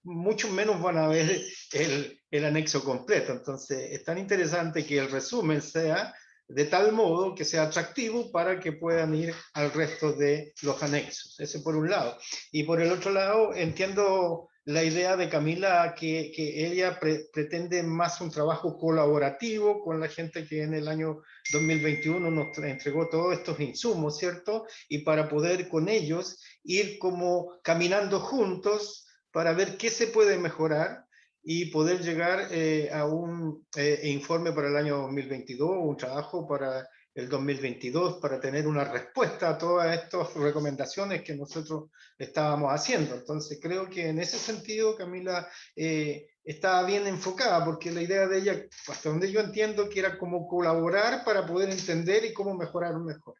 S8: mucho menos van a ver el anexo completo. Entonces, es tan interesante que el resumen sea de tal modo que sea atractivo para que puedan ir al resto de los anexos. Ese por un lado. Y por el otro lado, entiendo la idea de Camila que ella pretende más un trabajo colaborativo con la gente que en el año 2021 nos entregó todos estos insumos, ¿cierto? Y para poder con ellos ir como caminando juntos para ver qué se puede mejorar y poder llegar a un informe para el año 2022, un trabajo para el 2022, para tener una respuesta a todas estas recomendaciones que nosotros estábamos haciendo. Entonces creo que en ese sentido Camila estaba bien enfocada, porque la idea de ella, hasta donde yo entiendo, que era como colaborar para poder entender y cómo mejorar mejor.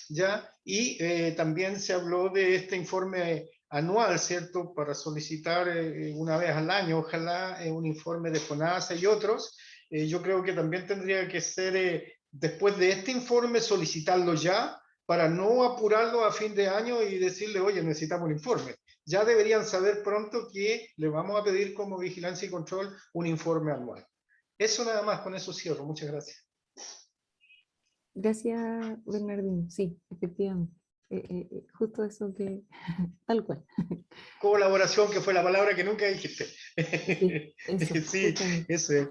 S8: ¿Ya? Y también se habló de este informe anual, ¿cierto? Para solicitar una vez al año, ojalá, un informe de FONASA y otros. Yo creo que también tendría que ser, después de este informe, solicitarlo ya, para no apurarlo a fin de año y decirle, oye, necesitamos un informe. Ya deberían saber pronto que le vamos a pedir como vigilancia y control un informe anual. Eso nada más, con eso cierro. Muchas gracias.
S2: Gracias, Bernardino. Sí, efectivamente. Justo eso que, tal cual.
S8: Colaboración, que fue la palabra que nunca dijiste.
S2: Sí, eso,
S8: Sí,
S2: justamente.
S8: eso es.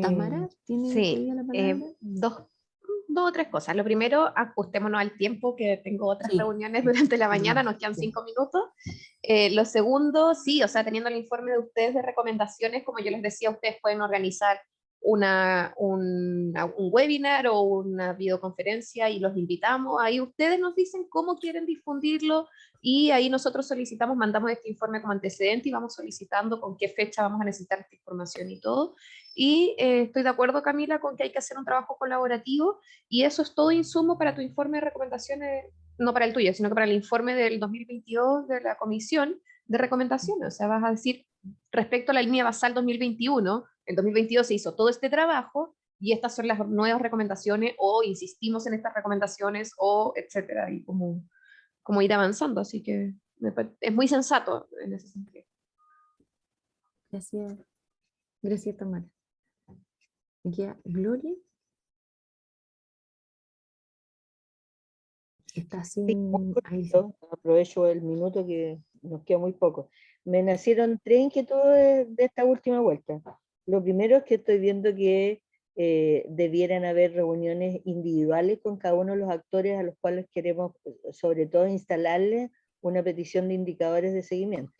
S2: ¿Tamara tiene
S1: Sí,
S2: pedida la palabra?
S1: dos o tres cosas. Lo primero, ajustémonos al tiempo, que tengo otras
S2: Sí.
S1: reuniones durante la mañana, nos quedan
S2: Sí.
S1: 5 minutos. Lo segundo, sí, o sea, teniendo el informe de ustedes de recomendaciones, como yo les decía, ustedes pueden organizar un webinar o una videoconferencia y los invitamos. Ahí ustedes nos dicen cómo quieren difundirlo y ahí nosotros solicitamos, mandamos este informe como antecedente y vamos solicitando con qué fecha vamos a necesitar esta información y todo. Y estoy de acuerdo, Camila, con que hay que hacer un trabajo colaborativo y eso es todo insumo para tu informe de recomendaciones, no para el tuyo, sino que para el informe del 2022 de la Comisión de Recomendaciones. O sea, vas a decir, respecto a la línea basal 2021, en 2022 se hizo todo este trabajo y estas son las nuevas recomendaciones o insistimos en estas recomendaciones o etcétera, y como ir avanzando. Así que es muy sensato en ese sentido.
S2: Gracias. Gracias, Tamara. Ya, Gloria. Está
S4: Sí,
S2: sin...
S4: muy
S2: ahí sí.
S4: cortito, aprovecho el minuto que nos queda muy poco. Me nacieron 3 inquietudes de esta última vuelta. Lo primero es que estoy viendo que debieran haber reuniones individuales con cada uno de los actores a los cuales queremos, sobre todo, instalarles una petición de indicadores de seguimiento.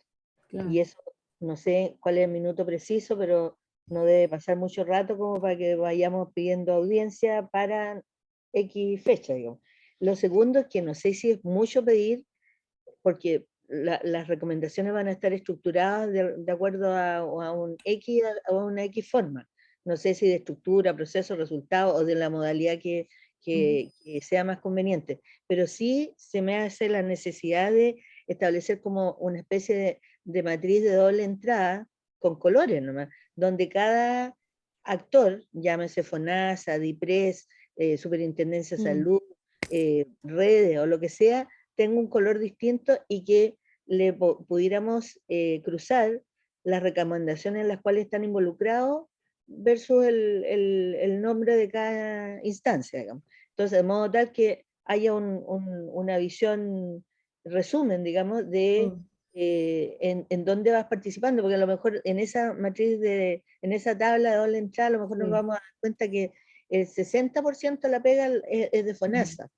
S2: Claro.
S4: Y eso, no sé cuál es el minuto preciso, pero no debe pasar mucho rato como para que vayamos pidiendo audiencia para X fecha, digamos. Lo segundo es que no sé si es mucho pedir, porque las recomendaciones van a estar estructuradas de acuerdo a una X forma. No sé si de estructura, proceso, resultado o de la modalidad que sea más conveniente. Pero sí se me hace la necesidad de establecer como una especie de matriz de doble entrada con colores nomás, donde cada actor, llámese FONASA, DIPRES, Superintendencia de Salud, redes o lo que sea, tenga un color distinto y que le pudiéramos cruzar las recomendaciones en las cuales están involucrados versus el nombre de cada instancia, digamos. Entonces, de modo tal que haya una visión, resumen, digamos, de en dónde vas participando, porque a lo mejor en esa matriz, en esa tabla de doble entrada, a lo mejor nos vamos a dar cuenta que el 60% de la pega es de FONASA,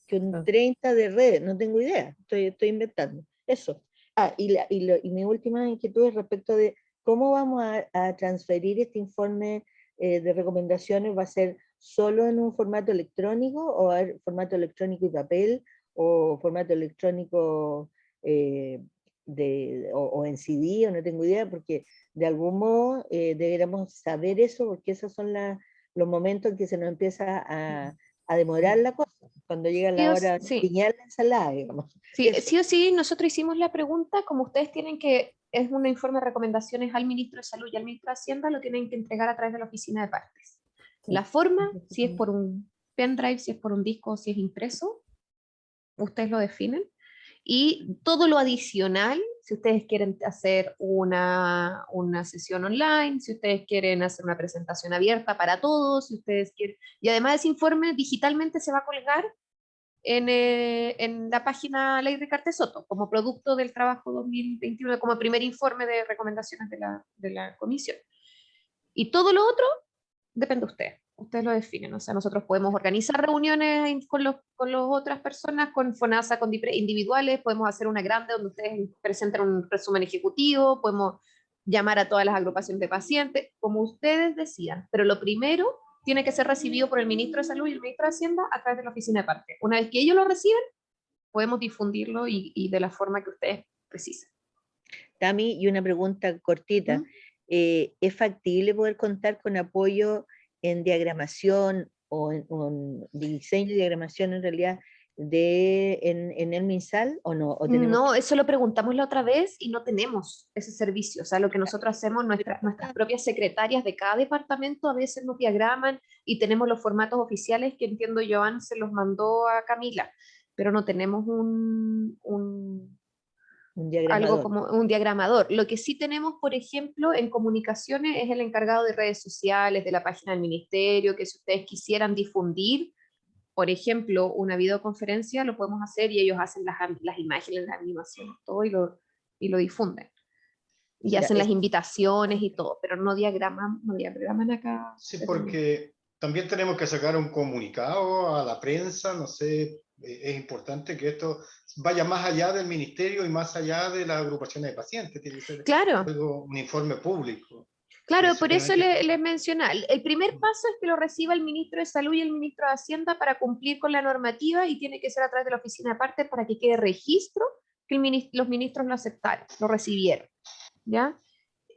S4: que un 30% de red, no tengo idea, estoy inventando. Eso. Y mi última inquietud es respecto de cómo vamos a transferir este informe de recomendaciones. ¿Va a ser solo en un formato electrónico, o va a haber formato electrónico y papel, o formato electrónico o en CD, o no tengo idea, porque de algún modo deberíamos saber eso, porque esos son los momentos en que se nos empieza a demorar la cosa, cuando llega la hora de piñar la ensalada, digamos.
S1: Sí, sí o sí, nosotros hicimos la pregunta, como ustedes tienen que, es un informe de recomendaciones al ministro de Salud y al ministro de Hacienda, lo tienen que entregar a través de la oficina de partes. La forma, si es por un pendrive, si es por un disco, si es impreso, ustedes lo definen. Y todo lo adicional, si ustedes quieren hacer una sesión online, si ustedes quieren hacer una presentación abierta para todos, si ustedes quieren... Y además ese informe digitalmente se va a colgar en la página Ley Ricarte Soto, como producto del trabajo 2021, como primer informe de recomendaciones de la comisión. Y todo lo otro depende de ustedes. Ustedes lo definen. O sea, nosotros podemos organizar reuniones con las otras personas, con FONASA, con individuales, podemos hacer una grande donde ustedes presenten un resumen ejecutivo, podemos llamar a todas las agrupaciones de pacientes, como ustedes decidan. Pero lo primero tiene que ser recibido por el ministro de Salud y el ministro de Hacienda a través de la oficina de parte. Una vez que ellos lo reciben, podemos difundirlo y de la forma que ustedes precisen.
S4: Tami, y una pregunta cortita. ¿Es factible poder contar con apoyo en diagramación o en diseño y diagramación en realidad en el MinSal o no? ¿O
S1: no, eso lo preguntamos la otra vez y no tenemos ese servicio. O sea, lo que nosotros hacemos, nuestras propias secretarias de cada departamento a veces nos diagraman y tenemos los formatos oficiales que entiendo Joan se los mandó a Camila, pero no tenemos algo como un diagramador. Lo que sí tenemos, por ejemplo, en comunicaciones es el encargado de redes sociales, de la página del ministerio, que si ustedes quisieran difundir, por ejemplo, una videoconferencia, lo podemos hacer y ellos hacen las imágenes, las animaciones, todo y lo difunden. Y hacen las invitaciones y todo, pero no diagraman acá.
S8: Sí, porque también tenemos que sacar un comunicado a la prensa, no sé, es importante que esto vaya más allá del ministerio y más allá de las agrupaciones de pacientes, tiene que ser algo, un informe público.
S1: Claro, por eso les mencioné. El primer paso es que lo reciba el ministro de Salud y el ministro de Hacienda para cumplir con la normativa y tiene que ser a través de la oficina de parte para que quede registro que los ministros lo aceptaron, lo recibieron. ¿Ya?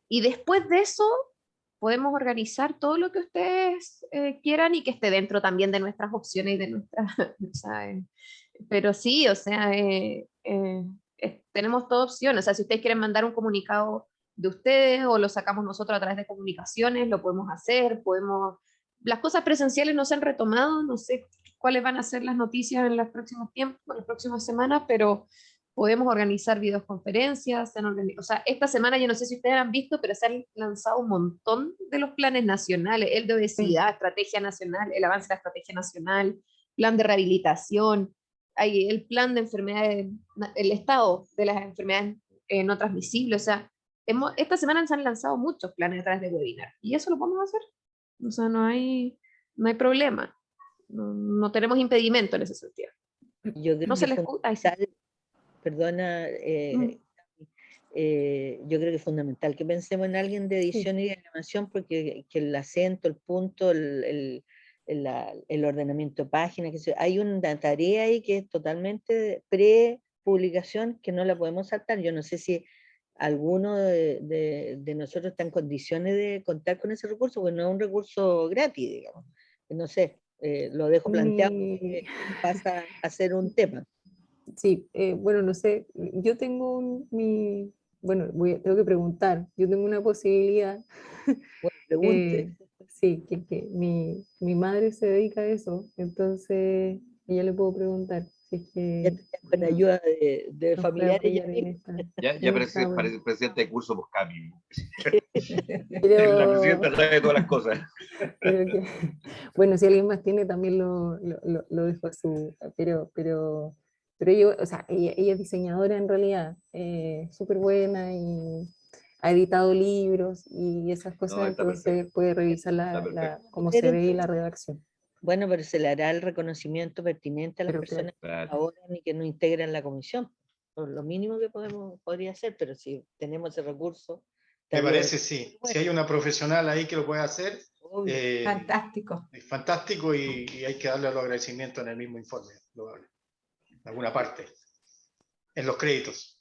S1: Y después de eso podemos organizar todo lo que ustedes quieran y que esté dentro también de nuestras opciones y de nuestras... pero sí, o sea, tenemos toda opción. O sea, si ustedes quieren mandar un comunicado de ustedes o lo sacamos nosotros a través de comunicaciones, lo podemos hacer, las cosas presenciales no se han retomado, no sé cuáles van a ser las noticias en los próximos tiempos, en las próximas semanas, pero podemos organizar videoconferencias, o sea, esta semana yo no sé si ustedes han visto, pero se han lanzado un montón de los planes nacionales, el de obesidad, estrategia nacional, el avance de la estrategia nacional, plan de rehabilitación, hay el plan de enfermedades, el estado de las enfermedades no transmisibles, o sea, esta semana se han lanzado muchos planes a través de webinar, y eso lo podemos hacer, o sea, no hay problema, no tenemos impedimento en ese sentido.
S4: Yo creo
S1: no se les
S4: perdona, yo creo que es fundamental que pensemos en alguien de edición y diagramación, porque que el acento, el punto, el ordenamiento de páginas, hay una tarea ahí que es totalmente pre-publicación que no la podemos saltar. Yo no sé si alguno de nosotros está en condiciones de contar con ese recurso, porque no es un recurso gratis, digamos. No sé, lo dejo planteado porque pasa a ser un tema.
S2: Sí, bueno, no sé, yo tengo bueno, tengo que preguntar, yo tengo una posibilidad.
S4: Bueno, pregunte.
S2: Sí, que mi madre se dedica a eso, entonces ella le puedo preguntar. Si es que,
S4: con ayuda de familiares.
S3: Ya parece presidente de curso por Cami.
S2: Pero,
S3: la presidenta sabe todas las cosas.
S2: Bueno, si alguien más tiene, también lo dejo a su... Pero ella, o sea, ella es diseñadora en realidad, súper buena y ha editado libros y esas cosas, entonces puede revisar cómo se ve y la redacción.
S4: Bueno, pero se le hará el reconocimiento pertinente a las personas que colaboran y que nos integran la comisión. Por lo mínimo que podría hacer, pero si tenemos ese recurso...
S8: Me parece, sí. Si hay una profesional ahí que lo puede hacer,
S4: Obvio.
S5: Fantástico.
S8: Es fantástico y hay que darle los agradecimientos en el mismo informe, en alguna parte, en los créditos.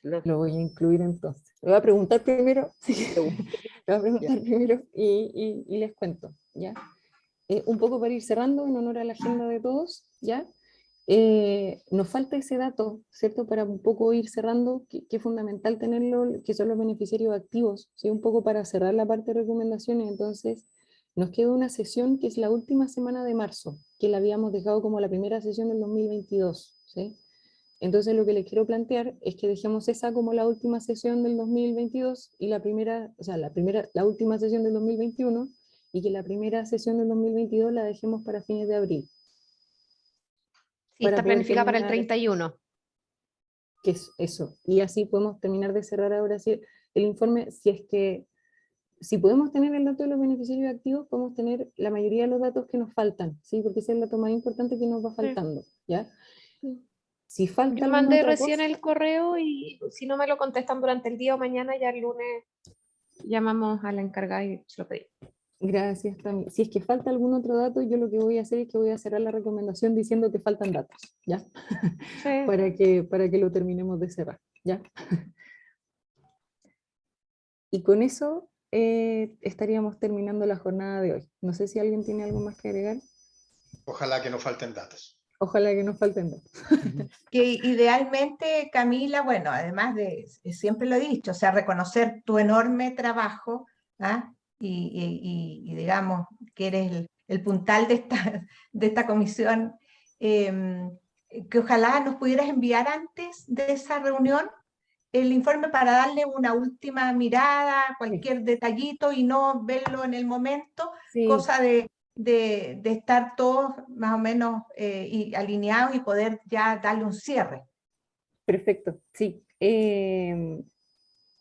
S2: Lo voy a incluir entonces. Le voy a preguntar primero, sí, le voy a preguntar primero y les cuento, ¿ya? Un poco para ir cerrando, en honor a la agenda de todos, ¿ya? Nos falta ese dato, ¿cierto? Para un poco ir cerrando, que es fundamental tenerlo, que son los beneficiarios activos, ¿sí? Un poco para cerrar la parte de recomendaciones. Entonces, nos queda una sesión que es la última semana de marzo, que la habíamos dejado como la primera sesión del 2022, ¿sí? Entonces, lo que les quiero plantear es que dejemos esa como la última sesión del 2022 y la primera, o sea, la última sesión del 2021, y que la primera sesión del 2022 la dejemos para fines de abril.
S1: Sí,
S2: Para
S1: está
S2: poder
S1: planificada para el
S2: terminar,
S1: 31.
S2: que es eso. Y así podemos terminar de cerrar ahora sí el informe. Si podemos tener el dato de los beneficiarios activos, podemos tener la mayoría de los datos que nos faltan, ¿sí? Porque ese es el dato más importante que nos va faltando, ¿ya? Si falta
S1: Yo
S2: alguna
S1: mandé
S2: otra
S1: recién
S2: cosa,
S1: el correo y si no me lo contestan durante el día o mañana, ya el lunes llamamos a la encargada y se lo pedimos.
S2: gracias también. Si es que falta algún otro dato, yo lo que voy a hacer es que voy a cerrar la recomendación diciendo que faltan datos, ¿ya?
S1: Sí.
S2: para que lo terminemos de cerrar, ¿ya? Y con eso estaríamos terminando la jornada de hoy. No sé si alguien tiene algo más que agregar.
S8: Ojalá que no falten datos.
S2: Ojalá que no falten datos.
S5: Que idealmente, Camila, bueno, además de, siempre lo he dicho, o sea, reconocer tu enorme trabajo, ¿ah? Y digamos que eres el puntal de esta comisión, que ojalá nos pudieras enviar antes de esa reunión el informe para darle una última mirada, cualquier detallito y no verlo en el momento,
S2: Sí.
S5: cosa de estar todos más o menos alineados y poder ya darle un cierre.
S2: Perfecto, sí.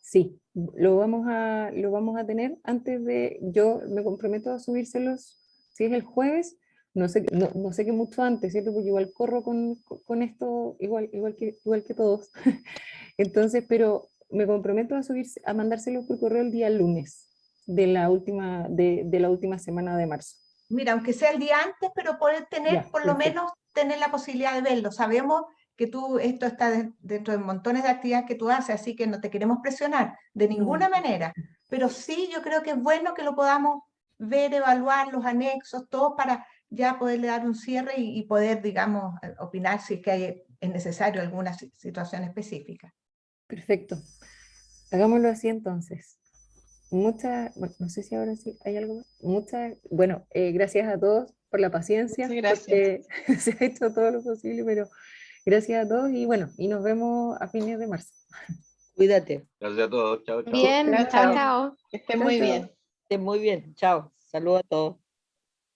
S2: Sí, lo vamos a tener antes de, yo me comprometo a subírselos, si es el jueves, no sé que mucho antes, ¿cierto? Porque igual corro con esto, igual que todos. Entonces, pero me comprometo a mandárselos por correo el día lunes de la última semana de marzo.
S5: Mira, aunque sea el día antes, pero poder tener,
S2: Ya,
S5: por lo
S2: perfecto.
S5: menos, tener la posibilidad de verlo. Sabemos que esto está dentro de montones de actividades que tú haces, así que no te queremos presionar de ninguna manera, pero sí yo creo que es bueno que lo podamos ver, evaluar los anexos, todo para ya poderle dar un cierre y poder, digamos, opinar si es que es necesario alguna situación específica.
S2: Perfecto. Hagámoslo así entonces. Bueno, no sé si ahora sí hay algo más. Bueno, gracias a todos por la paciencia,
S7: Muchas gracias.
S2: porque se ha hecho todo lo posible, pero gracias a todos y bueno, y nos vemos a fines de marzo.
S4: Cuídate.
S3: Gracias a todos. Chao, chao.
S1: Bien,
S7: Gracias.
S1: chao, chao.
S7: Que estén
S2: Chao,
S7: muy
S2: chao.
S7: bien.
S4: Estés muy bien. Chao. Saludos a todos.